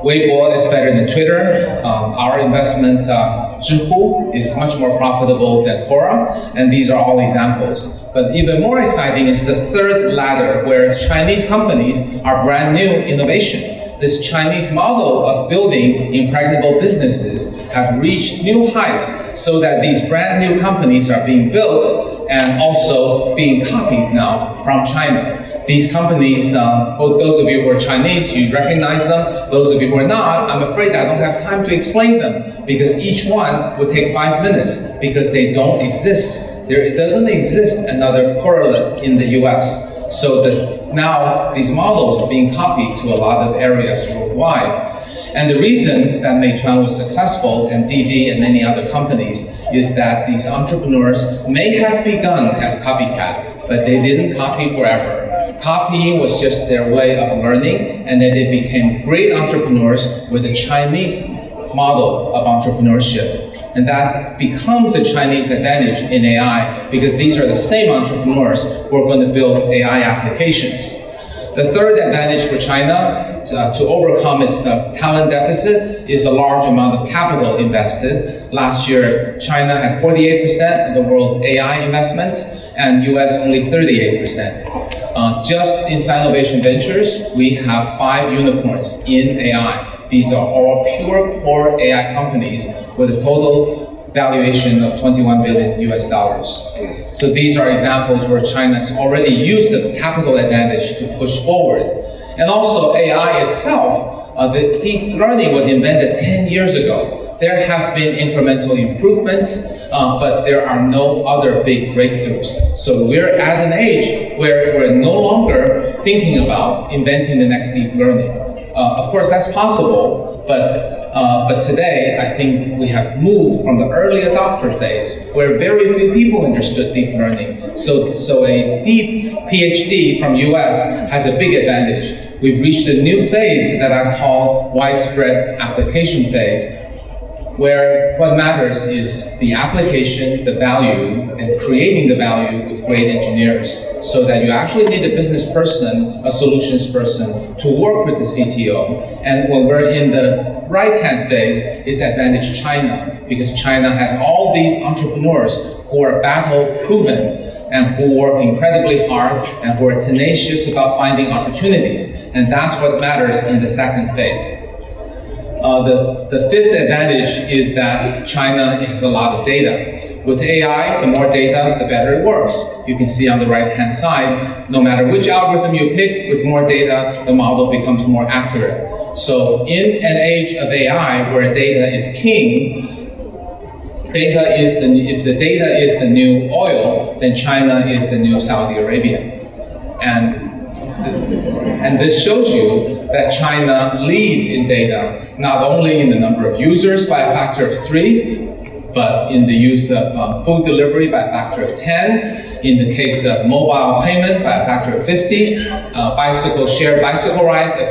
Weibo is better than Twitter. Our investment, Zhihu, is much more profitable than Quora, and these are all examples. But even more exciting is the third ladder, where Chinese companies are brand new innovation. This Chinese model of building impregnable businesses have reached new heights, so that these brand new companies are being built and also being copied now from China. These companies, for those of you who are Chinese, you recognize them. Those of you who are not, I'm afraid I don't have time to explain them, because each one would take 5 minutes, because they don't exist. There doesn't exist another correlate in the US. So now these models are being copied to a lot of areas worldwide. And the reason that Meituan was successful, and Didi and many other companies, is that these entrepreneurs may have begun as copycat, but they didn't copy forever. Copying was just their way of learning, and then they became great entrepreneurs with a Chinese model of entrepreneurship. And that becomes a Chinese advantage in AI, because these are the same entrepreneurs who are going to build AI applications. The third advantage for China to overcome its talent deficit is a large amount of capital invested. Last year, China had 48% of the world's AI investments, and US only 38%. Just in Sinovation Ventures, we have 5 unicorns in AI. These are all pure core AI companies with a total valuation of $21 billion US. So these are examples where China's already used the capital advantage to push forward. And also AI itself, the deep learning was invented 10 years ago. There have been incremental improvements, but there are no other big breakthroughs. So we're at an age where we're no longer thinking about inventing the next deep learning. Of course, that's possible, but today I think we have moved from the early adopter phase, where very few people understood deep learning. So a deep PhD from US has a big advantage. We've reached a new phase that I call widespread application phase, where what matters is the application, the value, and creating the value with great engineers, so that you actually need a business person, a solutions person, to work with the CTO. And when we're in the right-hand phase, it's advantage China, because China has all these entrepreneurs who are battle-proven and who work incredibly hard and who are tenacious about finding opportunities. And that's what matters in the second phase. The fifth advantage is that China has a lot of data. With AI, the more data, the better it works. You can see on the right-hand side, no matter which algorithm you pick, with more data, the model becomes more accurate. So in an age of AI where data is king, if the data is the new oil, then China is the new Saudi Arabia. And this shows you that China leads in data, not only in the number of users by a factor of 3, but in the use of food delivery by a factor of 10, in the case of mobile payment by a factor of 50, shared bicycle rides a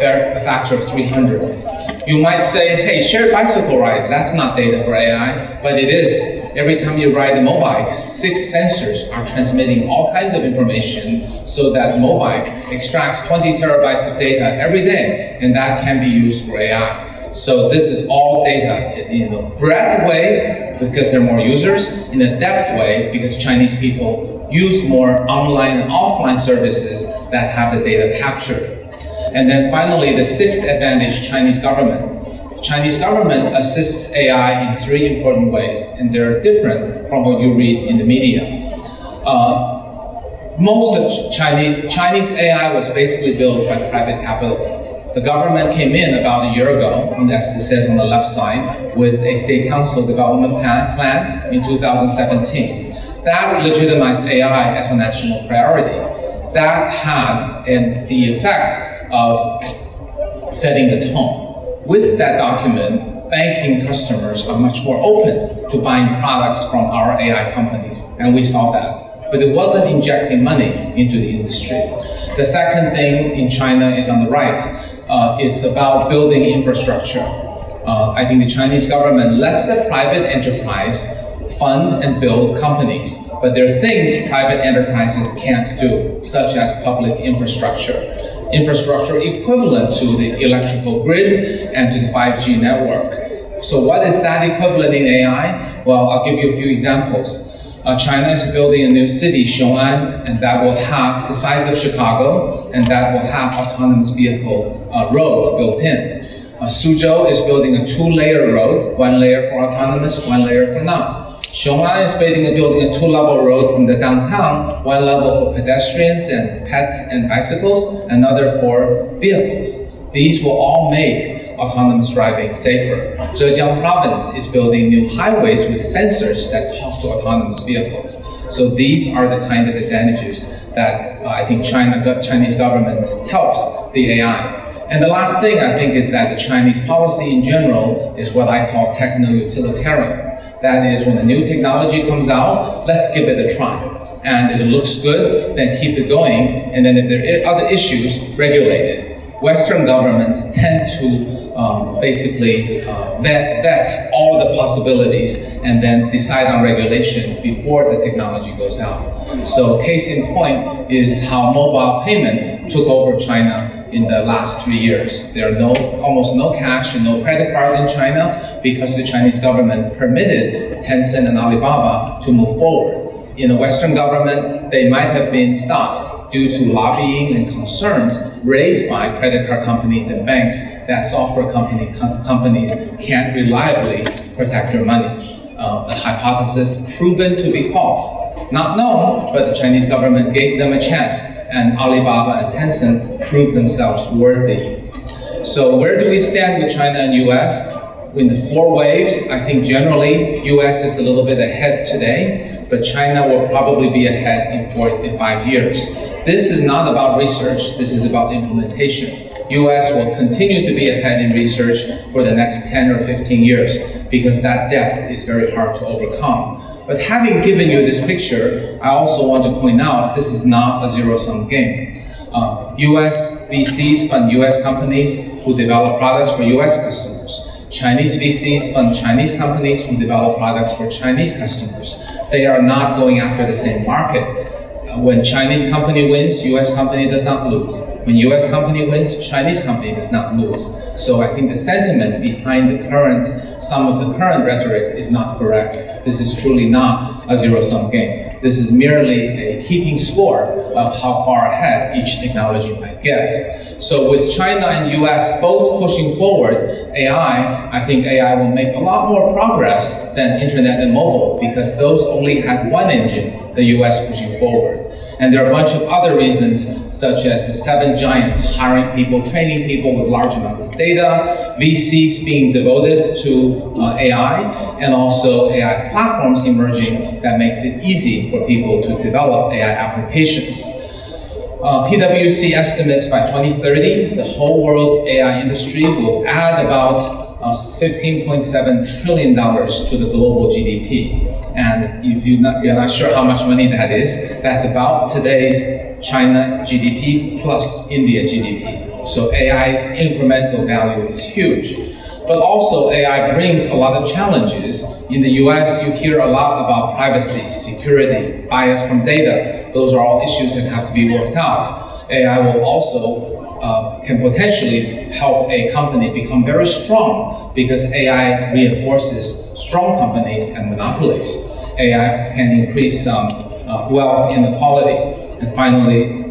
factor of 300. You might say, hey, shared bicycle rides, that's not data for AI, but it is. Every time you ride the Mobike, 6 sensors are transmitting all kinds of information so that Mobike extracts 20 terabytes of data every day, and that can be used for AI. So this is all data in a breadth way because there are more users, in a depth way because Chinese people use more online and offline services that have the data captured. And then finally, the sixth advantage, Chinese government. Chinese government assists AI in 3 important ways, and they're different from what you read in the media. Most of Chinese AI was basically built by private capital. The government came in about a year ago, as it says on the left side, with a state council development plan in 2017. That legitimized AI as a national priority. That had the effect of setting the tone. With that document, banking customers are much more open to buying products from our AI companies, and we saw that. But it wasn't injecting money into the industry. The second thing in China is on the right. It's about building infrastructure. I think the Chinese government lets the private enterprise fund and build companies, but there are things private enterprises can't do, such as public infrastructure. Infrastructure equivalent to the electrical grid and to the 5G network. So what is that equivalent in AI? Well, I'll give you a few examples. China is building a new city, Xiong'an, and that will have the size of Chicago, and that will have autonomous vehicle roads built in. Suzhou is building a 2-layer road, 1 layer for autonomous, 1 layer for non. Xiong'an is building a 2-level road from the downtown, 1 level for pedestrians and pets and bicycles, another for vehicles. These will all make autonomous driving safer. Zhejiang province is building new highways with sensors that talk to autonomous vehicles. So these are the kind of advantages that I think Chinese government helps the AI. And the last thing I think is that the Chinese policy in general is what I call techno-utilitarian. That is, when a new technology comes out, let's give it a try. And if it looks good, then keep it going. And then if there are other issues, regulate it. Western governments tend to basically vet all the possibilities and then decide on regulation before the technology goes out. So case in point is how mobile payment took over China in the last 3 years. There are almost no cash and no credit cards in China because the Chinese government permitted Tencent and Alibaba to move forward. In a Western government, they might have been stopped due to lobbying and concerns raised by credit card companies and banks that software companies can't reliably protect their money. A hypothesis proven to be false. Not known, but the Chinese government gave them a chance, and Alibaba and Tencent proved themselves worthy. So where do we stand with China and US? In the 4 waves, I think generally US is a little bit ahead today, but China will probably be ahead in 5 years. This is not about research, this is about implementation. US will continue to be ahead in research for the next 10 or 15 years because that depth is very hard to overcome. But having given you this picture, I also want to point out this is not a zero-sum game. US VCs fund US companies who develop products for US customers. Chinese VCs fund Chinese companies who develop products for Chinese customers. They are not going after the same market. When Chinese company wins, US company does not lose. When US company wins, Chinese company does not lose. So I think the sentiment behind some of the current rhetoric is not correct. This is truly not a zero-sum game. This is merely a keeping score of how far ahead each technology might get. So with China and US both pushing forward AI, I think AI will make a lot more progress than internet and mobile because those only had one engine, the US pushing forward. And there are a bunch of other reasons, such as the 7 giants hiring people, training people with large amounts of data, VCs being devoted to AI, and also AI platforms emerging that makes it easy for people to develop AI applications. PwC estimates by 2030, the whole world's AI industry will add about $15.7 trillion to the global GDP. And if you're not sure how much money that is, that's about today's China GDP plus India GDP. So AI's incremental value is huge. But also AI brings a lot of challenges. In the US, you hear a lot about privacy, security, bias from data. Those are all issues that have to be worked out. AI will also can potentially help a company become very strong because AI reinforces strong companies and monopolies. AI can increase wealth inequality. And finally,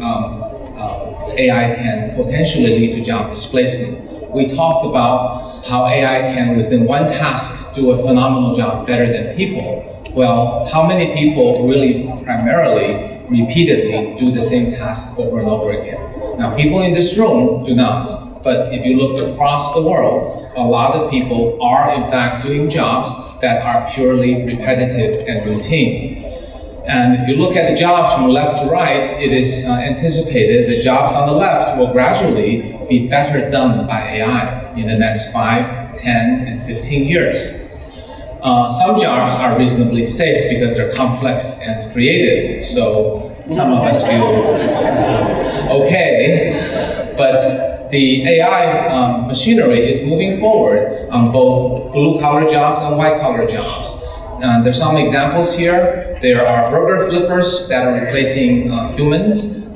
AI can potentially lead to job displacement. We talked about how AI can, within one task, do a phenomenal job better than people. Well, how many people really primarily, repeatedly do the same task over and over again? Now, people in this room do not, but if you look across the world, a lot of people are in fact doing jobs that are purely repetitive and routine. And if you look at the jobs from left to right, it is anticipated that jobs on the left will gradually be better done by AI in the next 5, 10, and 15 years. Some jobs are reasonably safe because they're complex and creative, so some of us feel okay. But the AI machinery is moving forward on both blue-collar jobs and white-collar jobs. There's some examples here. There are burger flippers that are replacing humans,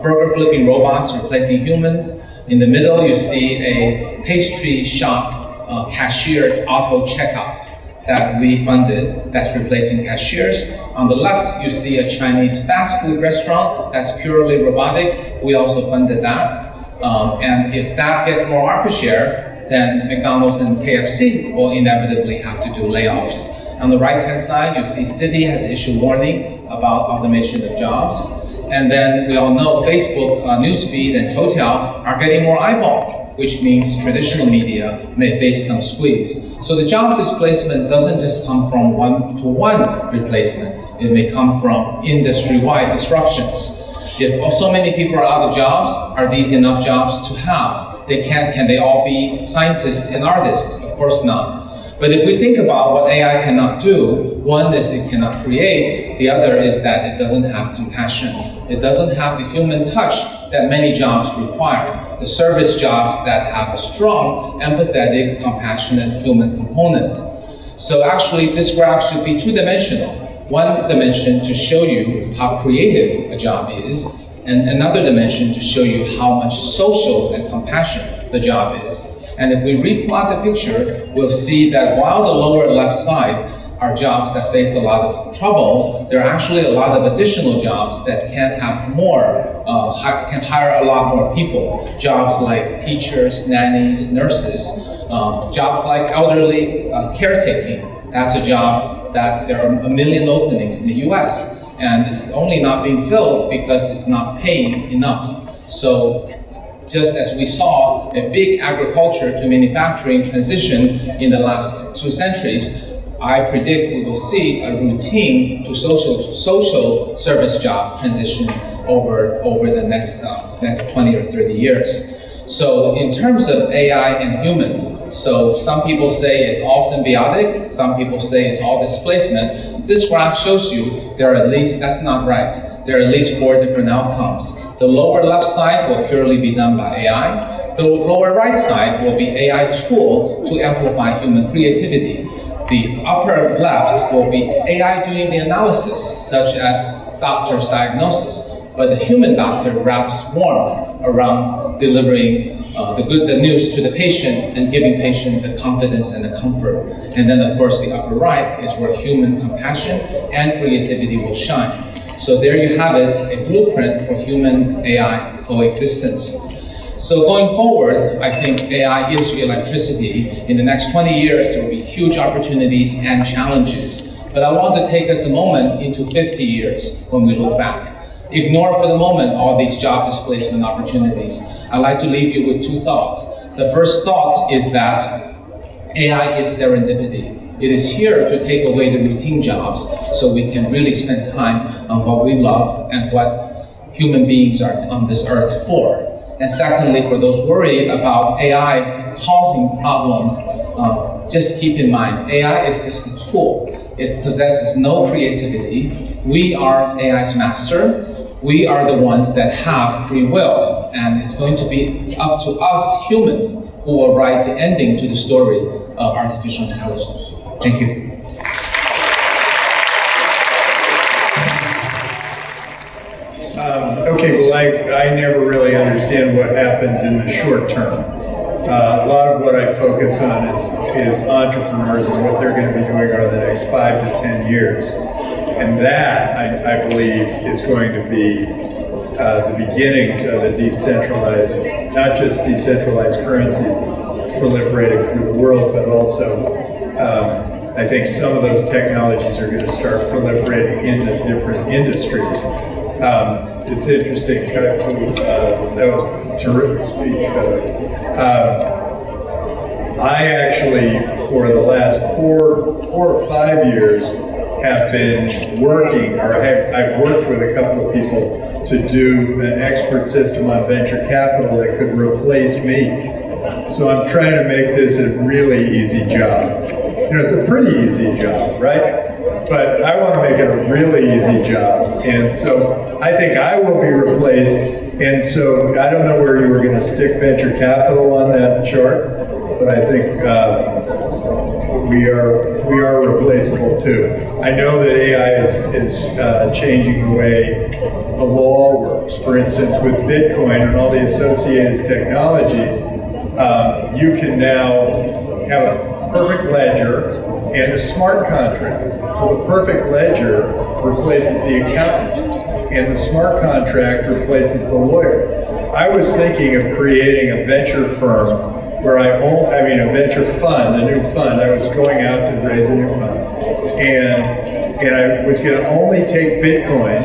burger flipping robots replacing humans. In the middle, you see a pastry shop cashier auto checkout that we funded that's replacing cashiers. On the left, you see a Chinese fast food restaurant that's purely robotic. We also funded that. And if that gets more market share, then McDonald's and KFC will inevitably have to do layoffs. On the right-hand side, you see Citi has issued warning about automation of jobs. And then we all know Facebook, Newsfeed, and Toutiao are getting more eyeballs, which means traditional media may face some squeeze. So the job displacement doesn't just come from one-to-one replacement. It may come from industry-wide disruptions. If so many people are out of jobs, are these enough jobs to have? Can they all be scientists and artists? Of course not. But if we think about what AI cannot do, one is it cannot create, the other is that it doesn't have compassion. It doesn't have the human touch that many jobs require, the service jobs that have a strong, empathetic, compassionate human component. So actually, this graph should be two-dimensional. One dimension to show you how creative a job is, and another dimension to show you how much social and compassionate the job is. And if we replot the picture, we'll see that while the lower left side are jobs that face a lot of trouble, there are actually a lot of additional jobs that can have more, can hire a lot more people. Jobs like teachers, nannies, nurses, jobs like elderly caretaking. That's a job that there are 1 million openings in the US, and it's only not being filled because it's not paying enough. So just as we saw a big agriculture to manufacturing transition in the last 2 centuries, I predict we will see a routine to social service job transition over the next 20 or 30 years. So in terms of AI and humans, so some people say it's all symbiotic, some people say it's all displacement. This graph shows you there are at least, that's not right, there are at least 4 different outcomes. The lower left side will purely be done by AI. The lower right side will be AI tool to amplify human creativity. The upper left will be AI doing the analysis, such as doctor's diagnosis. But the human doctor wraps warmth around delivering the news to the patient and giving patient the confidence and the comfort. And then of course the upper right is where human compassion and creativity will shine. So there you have it, a blueprint for human AI coexistence. So going forward, I think AI is electricity. In the next 20 years, there will be huge opportunities and challenges. But I want to take us a moment into 50 years when we look back. Ignore for the moment all these job displacement opportunities. I'd like to leave you with 2 thoughts. The first thought is that AI is serendipity. It is here to take away the routine jobs so we can really spend time on what we love and what human beings are on this earth for. And secondly, for those worried about AI causing problems, just keep in mind, AI is just a tool. It possesses no creativity. We are AI's master. We are the ones that have free will. And it's going to be up to us humans who will write the ending to the story of artificial intelligence. Thank you. Okay, well, I never really understand what happens in the short term. A lot of what I focus on is entrepreneurs and what they're going to be doing over the next 5 to 10 years. And that, I believe, is going to be the beginnings of a decentralized, not just decentralized currency proliferating through the world, but also I think some of those technologies are going to start proliferating into different industries. It's interesting, that was a terrific speech. I actually, for the last 4 or 5 years, have been working, or I've worked with a couple of people to do an expert system on venture capital that could replace me. So I'm trying to make this a really easy job. You know, it's a pretty easy job, right? But I want to make it a really easy job. And so I think I will be replaced. And so I don't know where you were going to stick venture capital on that chart, but I think we are replaceable too. I know that AI is changing the way the law works. For instance, with Bitcoin and all the associated technologies, you can now have a perfect ledger and a smart contract. Well, the perfect ledger replaces the accountant, and the smart contract replaces the lawyer. I was thinking of creating a venture firm where a venture fund, a new fund. I was going out to raise a new fund, and I was going to only take Bitcoin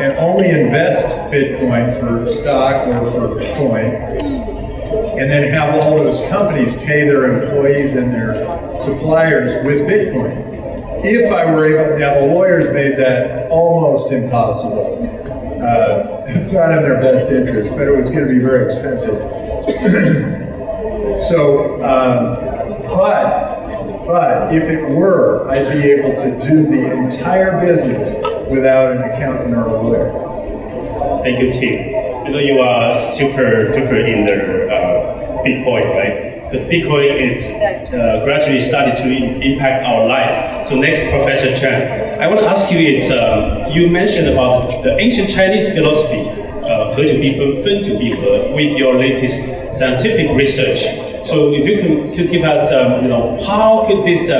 and only invest Bitcoin for stock or for coin, and then have all those companies pay their employees and their suppliers with Bitcoin. If I were able, now the lawyers made that almost impossible. It's not in their best interest, but it was going to be very expensive. So, but if it were, I'd be able to do the entire business without an accountant or a lawyer. Thank you, Tim. I know you are super duper in the Bitcoin, right? Because Bitcoin is gradually started to impact our life. So next, Professor Chen, I want to ask you, you mentioned about the ancient Chinese philosophy, 合久必分，分久必合, with your latest scientific research. So if you could give us, how could this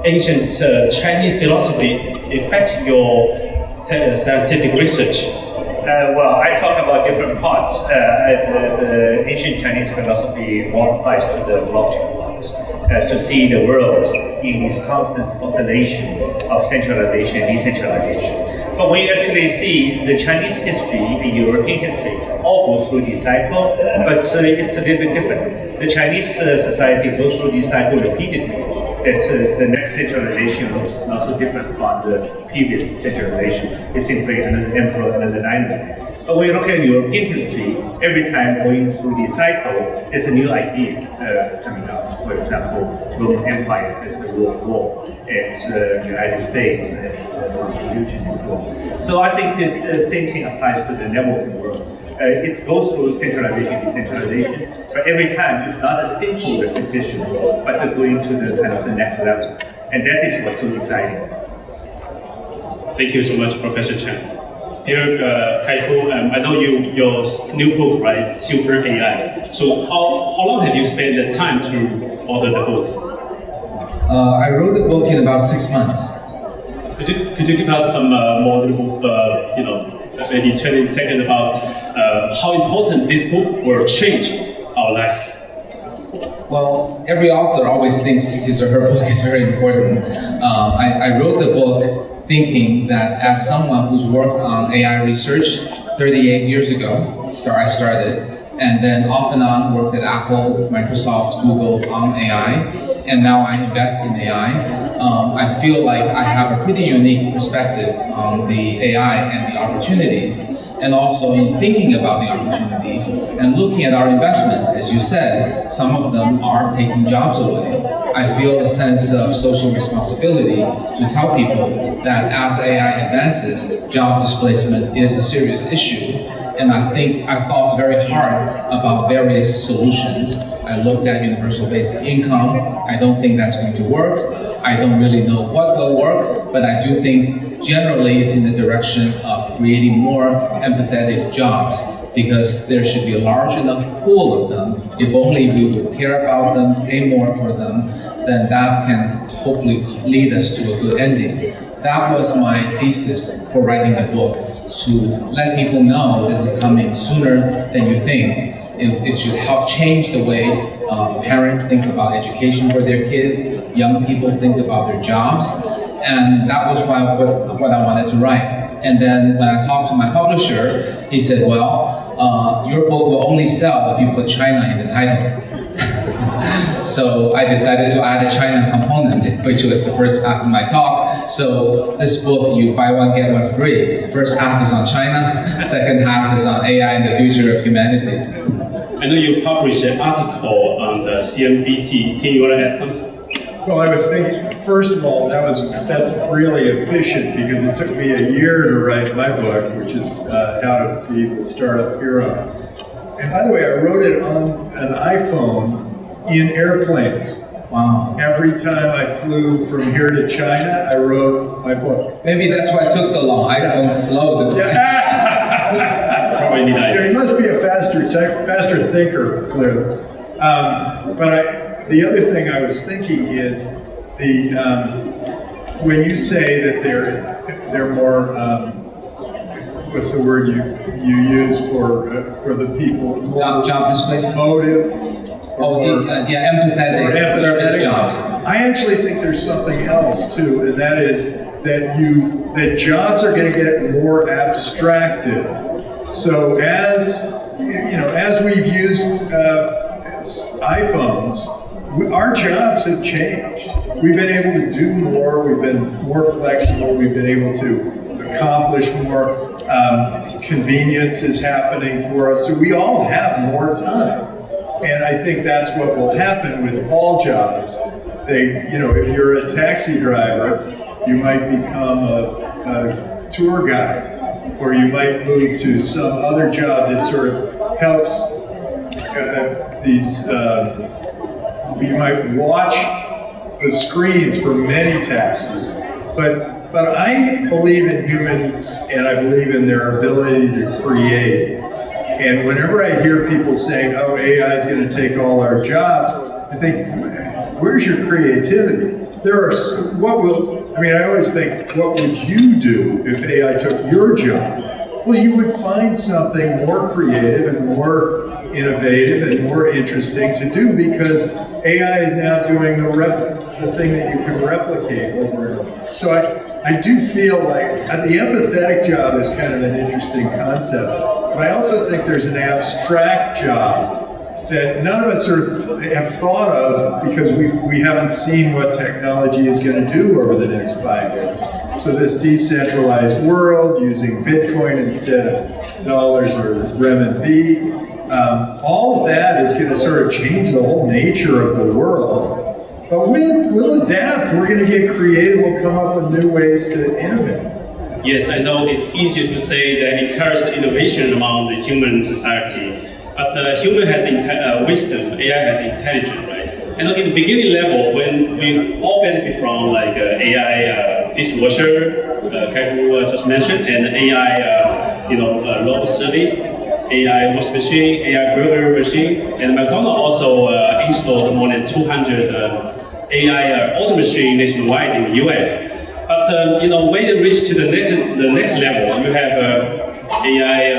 ancient Chinese philosophy affect your scientific research? Well, I talk about different parts. The ancient Chinese philosophy more applies to the blockchain part, to see the world in this constant oscillation of centralization and decentralization. But when you actually see the Chinese history, the European history, all go through this cycle, but it's a little bit different. The Chinese society goes through this cycle repeatedly. That the next centralization looks not so different from the previous centralization. It's simply another emperor, another dynasty. But when you look at European history, every time going through the cycle, there's a new idea coming out. For example, Roman Empire as the rule of law, and the United States as the Constitution, and so on. So I think that the same thing applies to the networking world. It goes through centralization, decentralization, but every time it's not a simple repetition, but to go into the kind of the next level. And that is what's so exciting. Thank you so much, Professor Chen. Dear Kai-Fu, I know your new book, right, Super AI. So how long have you spent the time to author the book? I wrote the book in about 6 months. Could you give us some more, maybe 20 seconds about how important this book will change our life? Well, every author always thinks his or her book is very important. I wrote the book thinking that as someone who's worked on AI research 38 years ago, I started, and then off and on worked at Apple, Microsoft, Google on AI, and now I invest in AI. I feel like I have a pretty unique perspective on the AI and the opportunities, and also in thinking about the opportunities and looking at our investments. As you said, some of them are taking jobs away. I feel a sense of social responsibility to tell people that as AI advances, job displacement is a serious issue. And I thought very hard about various solutions. I looked at universal basic income. I don't think that's going to work. I don't really know what will work, but I do think generally it's in the direction of creating more empathetic jobs, because there should be a large enough pool of them. If only we would care about them, pay more for them, then that can hopefully lead us to a good ending. That was my thesis for writing the book, to let people know this is coming sooner than you think. It should help change the way parents think about education for their kids, young people think about their jobs, and that was what I wanted to write. And then when I talked to my publisher, he said, well, your book will only sell if you put China in the title. So I decided to add a China component, which was the first half of my talk. So this book, you buy one, get one free. First half is on China, second half is on AI and the future of humanity. I know you published an article on the CNBC. Tim, you want to add something? Well, I was thinking, first of all, that's really efficient, because it took me a year to write my book, which is How to Be the Startup Hero. And by the way, I wrote it on an iPhone in airplanes. Wow. Every time I flew from here to China, I wrote my book. Maybe that's why it took so long. iPhone's slow to Probably need He must be a faster thinker, clearly. But the other thing I was thinking is when you say that they're more what's the word you use for the people? Job displacement. Motive. Empathetic service jobs. I actually think there's something else too, and that is that jobs are going to get more abstracted. So as we've used iPhones, our jobs have changed. We've been able to do more. We've been more flexible. We've been able to accomplish more. Convenience is happening for us. So we all have more time. And I think that's what will happen with all jobs. If you're a taxi driver, you might become a tour guide. or you might move to some other job that sort of helps you might watch the screens for many tasks, but I believe in humans and I believe in their ability to create. And whenever I hear people saying, oh, AI is going to take all our jobs, I think, where's your creativity? I always think, what would you do if AI took your job? Well, you would find something more creative and more innovative and more interesting to do because AI is now doing the thing that you can replicate over and over. So I do feel like the empathetic job is kind of an interesting concept, but I also think there's an abstract job that none of us have thought of because we haven't seen what technology is going to do over the next 5 years. So this decentralized world using Bitcoin instead of dollars or renminbi, all of that is going to sort of change the whole nature of the world. But we'll adapt. We're going to get creative. We'll come up with new ways to innovate. Yes, I know it's easier to say that encourage the innovation among the human society. But human has wisdom, AI has intelligence, right? And in the beginning level, when we all benefit from like AI dishwasher, Kaifu just mentioned, and AI, robot service, AI wash machine, AI burger machine, and McDonald's also installed more than 200 AI order machine nationwide in the US. But when you reach to the next level, you have AI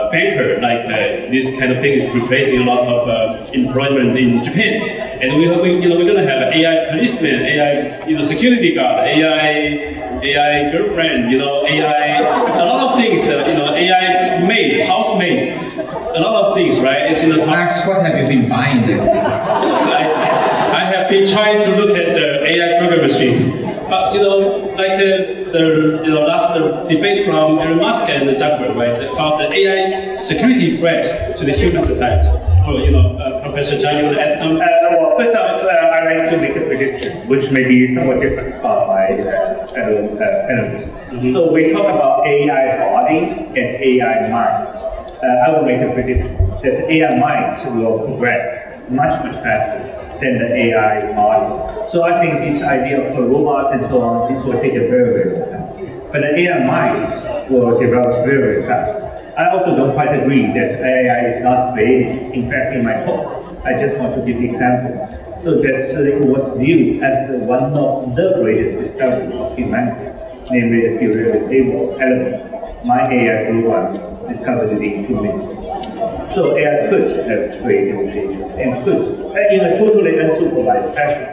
banker, like this kind of thing is replacing a lot of employment in Japan, and we're going to have AI policeman, AI security guard, AI girlfriend, AI, a lot of things, AI maid, housemaid, a lot of things, right? It's in the top. Max, what have you been buying lately? I have been trying to look at the AI burger machine, but the last debate from Elon Musk and Zuckerberg, right, about the AI security threat to the human society. Professor John, you want to add some? Well, first off, I'd like to make a prediction, which may be somewhat different from my fellow panelists. Mm-hmm. So we talk about AI body and AI mind. I will make a prediction that the AI mind will progress much faster than the AI body. So I think this idea of robots and so on, this will take a very long time. But the AI mind will develop very fast. I also don't quite agree that AI is not creative. In fact, in my talk, I just want to give an example. So that it was viewed as one of the greatest discoveries of humanity, namely the periodic table of elements. My AI program discovered it in 2 minutes. So AI could have creativity and could, in a totally unsupervised fashion,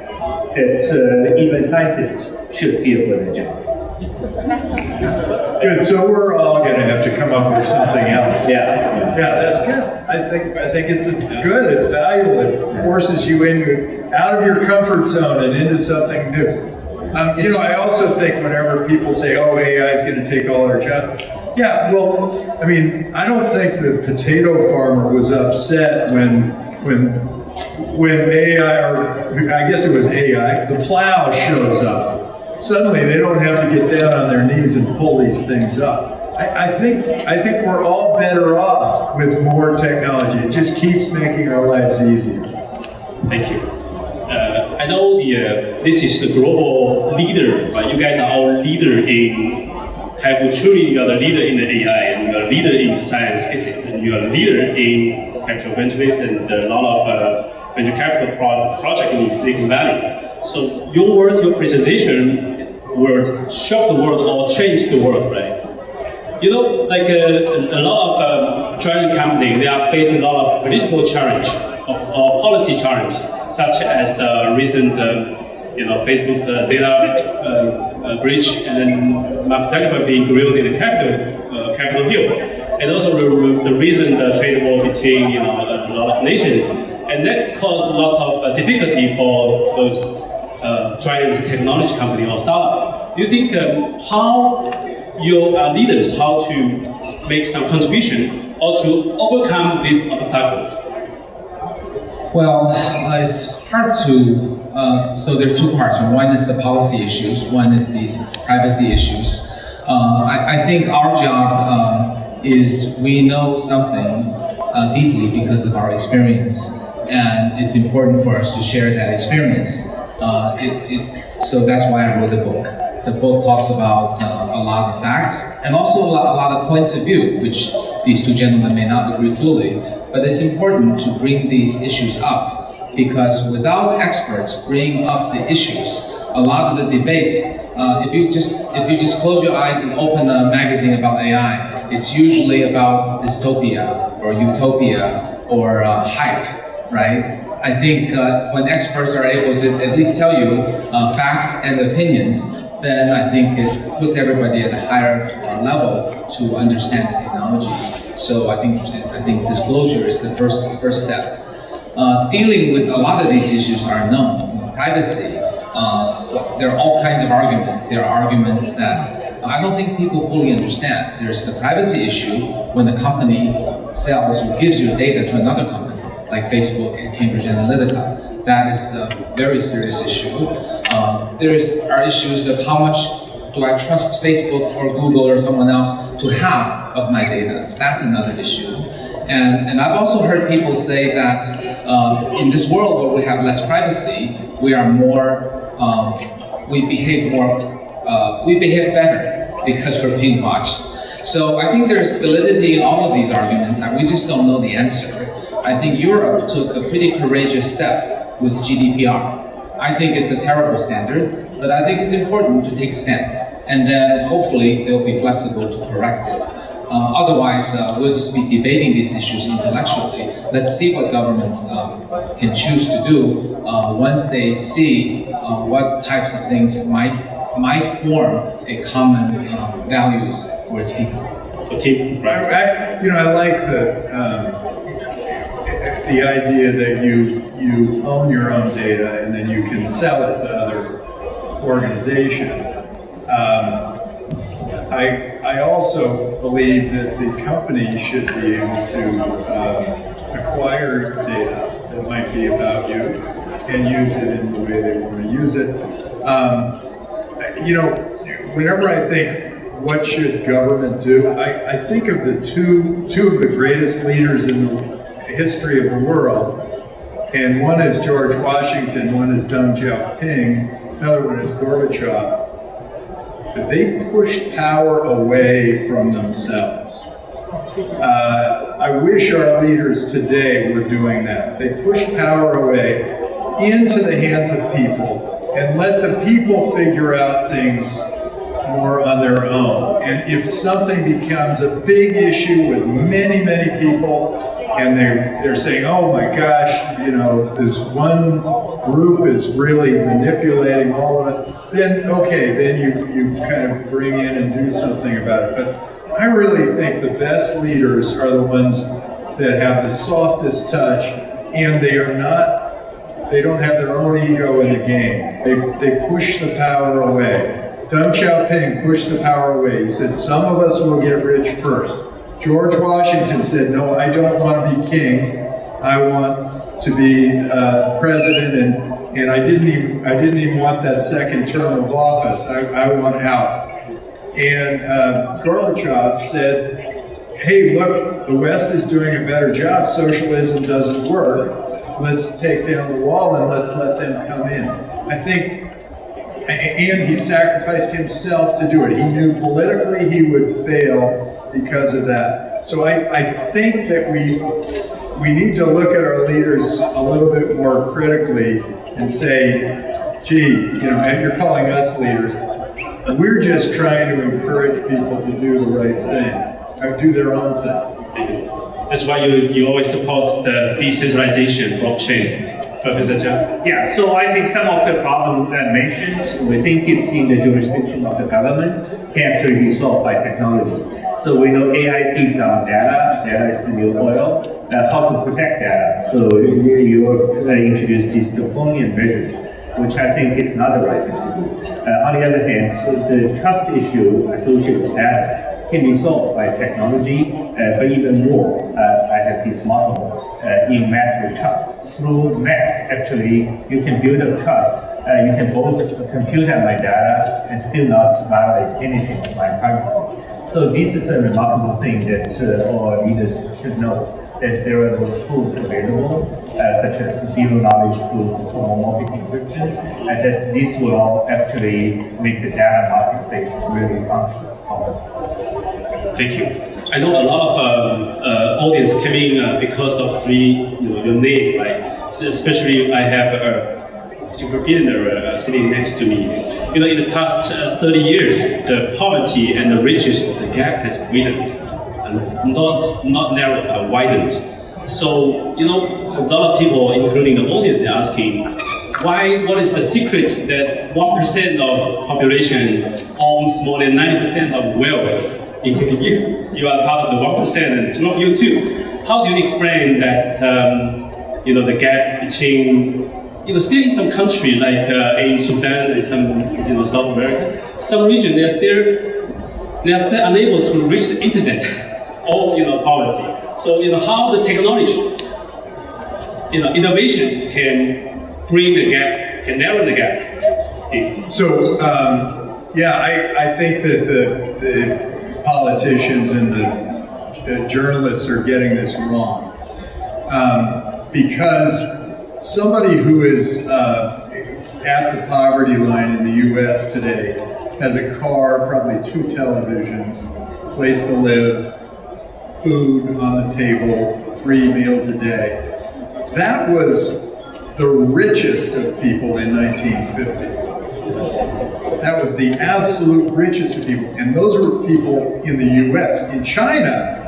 that even scientists should fear for their job. Good. So we're all going to have to come up with something else. Yeah. Yeah, that's good. I think it's good. It's valuable. It forces you out of your comfort zone and into something new. I also think whenever people say, "Oh, AI is going to take all our jobs," yeah. Well, I mean, I don't think the potato farmer was upset when AI, or I guess it was AI, the plow shows up. Suddenly, they don't have to get down on their knees and pull these things up. I think we're all better off with more technology. It just keeps making our lives easier. Thank you. I know this is the global leader, right? You guys are all leader in, truly you are the leader in the AI, and you are a leader in science, physics, and you are a leader in capital ventures and a lot of venture capital project in Silicon Valley. So your words, your presentation will shock the world or change the world, right? A lot of giant companies, they are facing a lot of political challenge or policy challenge, such as recent, Facebook's data breach, and then Mark Zuckerberg being grilled in the Capitol Hill, and also the recent trade war between a lot of nations, and that caused lots of difficulty for those giant technology company or startup. Do you think how your leaders, how to make some contribution or to overcome these obstacles? Well, it's hard to, so there are two parts. One is the policy issues, one is these privacy issues. I think our job is we know some things deeply because of our experience, and it's important for us to share that experience. So that's why I wrote the book. The book talks about a lot of facts and also a lot of points of view, which these two gentlemen may not agree fully. But it's important to bring these issues up, because without experts bringing up the issues, a lot of the debates, if you just close your eyes and open a magazine about AI, it's usually about dystopia or utopia or hype, right? I think when experts are able to at least tell you facts and opinions, then I think it puts everybody at a higher level to understand the technologies. So I think disclosure is the first step. Dealing with a lot of these issues are known. Privacy, there are all kinds of arguments. There are arguments that I don't think people fully understand. There's the privacy issue when the company sells or gives your data to another company, like Facebook and Cambridge Analytica. That is a very serious issue. There are issues of how much do I trust Facebook or Google or someone else to have of my data. That's another issue. And I've also heard people say that in this world where we have less privacy, we are we behave better because we're being watched. So I think there's validity in all of these arguments, and we just don't know the answer. I think Europe took a pretty courageous step with GDPR. I think it's a terrible standard, but I think it's important to take a stand. And then hopefully they'll be flexible to correct it. Otherwise, we'll just be debating these issues intellectually. Let's see what governments can choose to do once they see what types of things might form a common values for its people. I like the idea that you own your own data and then you can sell it to other organizations. I also believe that the company should be able to acquire data that might be about you and use it in the way they want to use it. Whenever I think what should government do, I think of the two of the greatest leaders in the history of the world, and one is George Washington, one is Deng Xiaoping, another one is Gorbachev. They pushed power away from themselves. I wish our leaders today were doing that. They pushed power away into the hands of people and let the people figure out things more on their own. And if something becomes a big issue with many, many people, and they're saying, oh my gosh, this one group is really manipulating all of us, then okay, then you kind of bring in and do something about it. But I really think the best leaders are the ones that have the softest touch, and they don't have their own ego in the game. They push the power away. Deng Xiaoping pushed the power away. He said, some of us will get rich first. George Washington said, no, I don't want to be king. I want to be president, and I didn't even want that second term of office. I want out. And Gorbachev said, hey, look, the West is doing a better job. Socialism doesn't work. Let's take down the wall and let's let them come in. I think, and he sacrificed himself to do it. He knew politically he would fail because of that. So I think that we need to look at our leaders a little bit more critically and say, gee, and you're calling us leaders, we're just trying to encourage people to do the right thing, or do their own thing. That's why you always support the decentralization blockchain. Professor Zhang? Yeah, so I think some of the problems mentioned, we think it's in the jurisdiction of the government, can actually be solved by technology. So we know AI feeds on data, data is the new oil, how to protect data. So you introduce these draconian measures, which I think is not the right thing to do. On the other hand, so the trust issue associated with data can be solved by technology, but even more, I have this model in math with trust. Through math, actually, you can build a trust You can both compute on my data and still not violate anything of my privacy. So this is a remarkable thing that all leaders should know, that there are those tools available, such as zero-knowledge proof, homomorphic encryption, and that this will actually make the data marketplace really functional. Thank you. I know a lot of audience came in because of your name, right? So especially I have a super billionaire sitting next to me. In the past 30 years, the poverty and the riches, the gap has widened, and not narrowed, widened. So, a lot of people, including the audience, they're asking, what is the secret that 1% of population owns more than 90% of wealth, including you? You are part of the 1%, and two of you too. How do you explain that, the gap between, still in some country, like in Sudan and some, South America, some region, they are still unable to reach the internet or, poverty. So, how the technology, innovation can bring the gap, can narrow the gap. So, I think that the politicians and the journalists are getting this wrong. Because somebody who is at the poverty line in the US today has a car, probably 2 televisions, place to live, food on the table, 3 meals a day. That was the richest of people in 1950. That was the absolute richest of people. And those were people in the US. In China,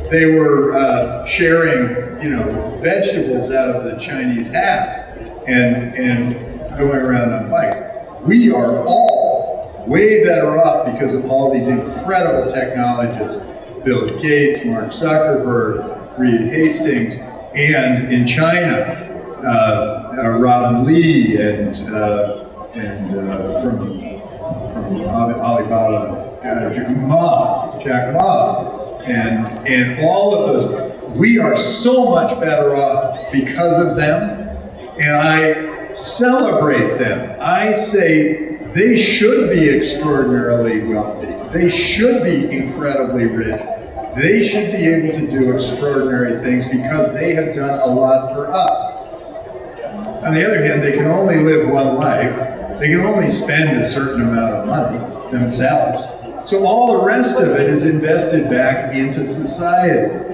they were sharing, vegetables out of the Chinese hats and going around on bikes. We are all way better off because of all these incredible technologists. Bill Gates, Mark Zuckerberg, Reed Hastings, and in China, Robin Li and from Alibaba, Jack Ma, and all of those. We are so much better off because of them, and I celebrate them. I say they should be extraordinarily wealthy. They should be incredibly rich. They should be able to do extraordinary things because they have done a lot for us. On the other hand, they can only live one life. They can only spend a certain amount of money themselves. So all the rest of it is invested back into society.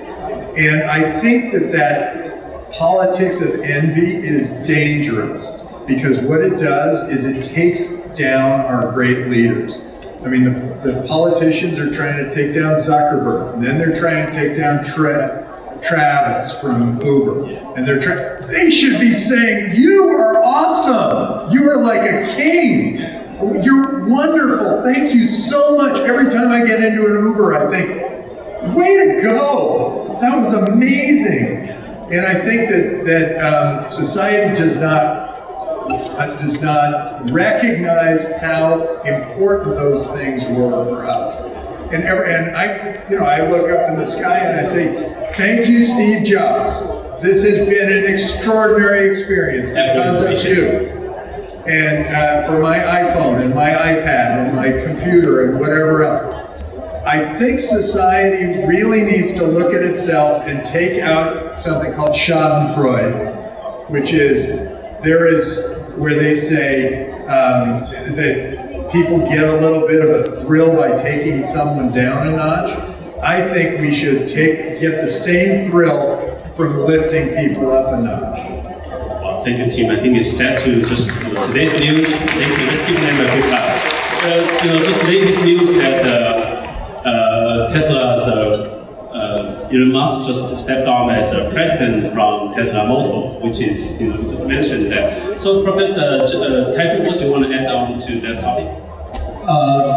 And I think that politics of envy is dangerous because what it does is it takes down our great leaders. I mean, the politicians are trying to take down Zuckerberg, and then they're trying to take down Travis from Uber, and they should be saying, "You are awesome. You are like a king. You're wonderful. Thank you so much." Every time I get into an Uber, I think, "Way to go! That was amazing." And I think that society does not recognize how important those things were for us. And I look up in the sky and I say, "Thank you, Steve Jobs. This has been an extraordinary experience because of you." And for my iPhone and my iPad and my computer and whatever else. I think society really needs to look at itself and take out something called Schadenfreude, which is where they say that people get a little bit of a thrill by taking someone down a notch. I think we should get the same thrill from lifting people up a notch. Well, thank you, Tim. I think it's set to just today's news. Thank you. Let's give them a big clap. Just latest news that Tesla's Elon Musk just stepped down as a president from Tesla Motor, which is, you just mentioned that. So, Professor Kai-Fu, what do you want to add on to that topic?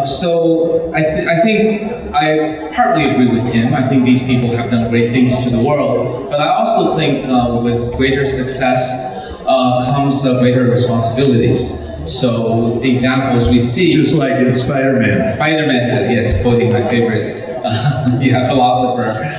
So I think I partly agree with Tim. I think these people have done great things to the world, but I also think with greater success comes greater responsibilities. So the examples we see, just like in Spider-Man. Spider-Man says, yes, quoting my favorite philosopher.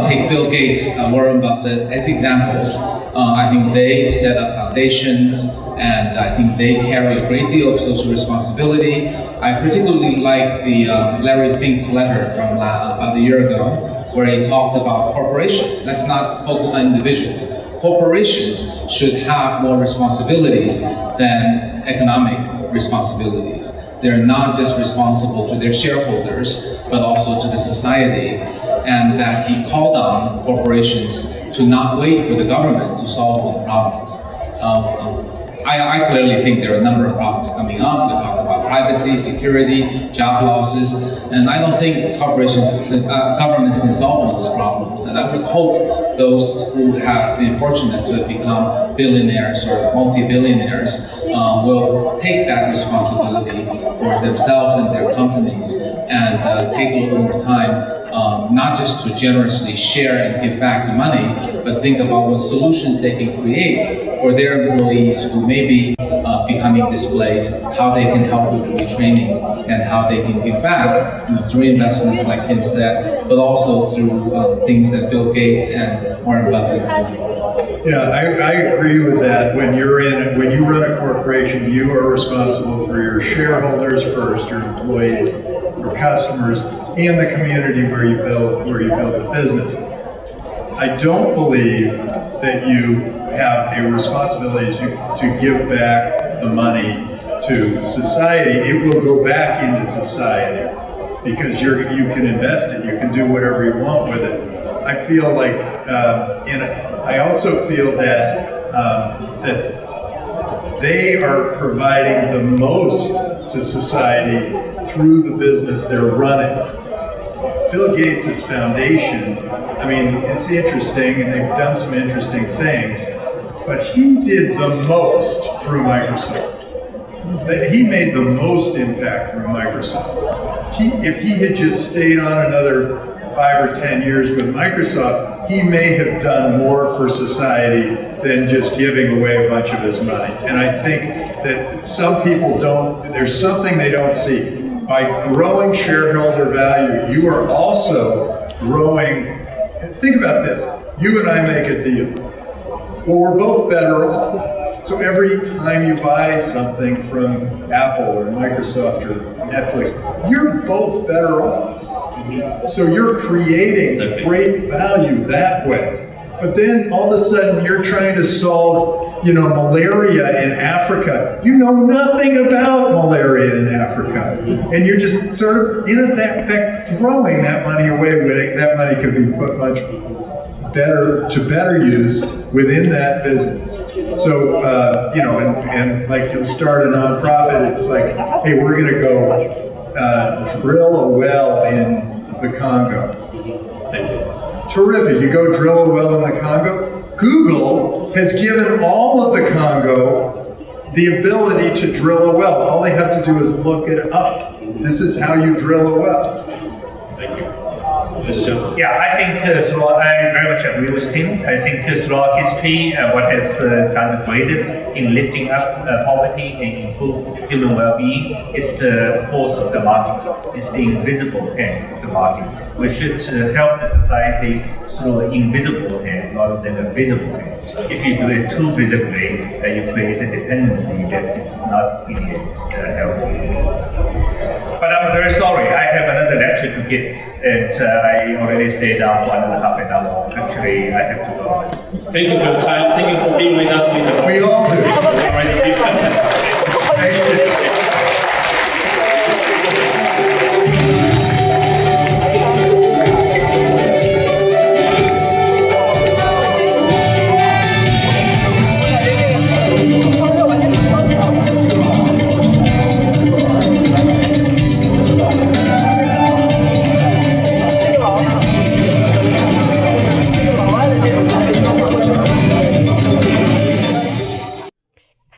Take Bill Gates, Warren Buffett as examples. I think they set up foundations. and I think they carry a great deal of social responsibility. I particularly like the Larry Fink's letter from about a year ago, where he talked about corporations. Let's not focus on individuals. Corporations should have more responsibilities than economic responsibilities. They're not just responsible to their shareholders, but also to the society. And that he called on corporations to not wait for the government to solve all the problems. I clearly think there are a number of problems coming up. We talked about privacy, security, job losses, and I don't think governments can solve all those problems. And I would hope those who have been fortunate to have become billionaires or multi-billionaires will take that responsibility for themselves and their companies and take a little more time not just to generously share and give back the money, but think about what solutions they can create for their employees who may be becoming displaced, how they can help with the retraining, and how they can give back through investments like Tim said, but also through things that Bill Gates and Warren Buffett are doing. Yeah, I agree with that. When you run a corporation, you are responsible for your shareholders first, your employees, your customers, and the community where you build the business. I don't believe that you have a responsibility to give back the money to society. It will go back into society because you can invest it. You can do whatever you want with it. I feel like, I also feel that that they are providing the most to society through the business they're running. Bill Gates' foundation, I mean, it's interesting, and they've done some interesting things, but he did the most through Microsoft. He made the most impact through Microsoft. If he had just stayed on another 5 or 10 years with Microsoft, he may have done more for society than just giving away a bunch of his money. And I think that some people there's something they don't see. By growing shareholder value, you are also growing, think about this, you and I make a deal. Well, we're both better off. So every time you buy something from Apple or Microsoft or Netflix, you're both better off. So you're creating great value that way. But then all of a sudden you're trying to solve malaria in Africa. You know nothing about malaria in Africa. And you're just sort of, in effect, throwing that money away when that money could be put much better use within that business. So, and like you'll start a nonprofit, it's like, hey, we're going to go drill a well in the Congo. Thank you. Terrific. You go drill a well in the Congo. Google has given all of the Congo the ability to drill a well. All they have to do is look it up. This is how you drill a well. Thank you. Mr. Chen. Yeah, I think I very much agree with Tim. I think throughout history, what has done the greatest in lifting up poverty and improve human well-being is the force of the market. It's the invisible hand of the market. We should help the society through an invisible hand rather than a visible hand. If you do it too visibly, then you create a dependency that is not in the end healthy in society. But I'm very sorry, I have another lecture to give, and I already stayed down for another half an hour. Actually, I have to go. Thank you for your time. Thank you for being with us. We all do. Thank you.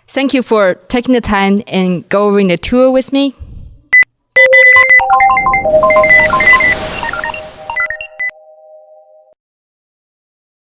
Thank you for taking the time and going the tour with me.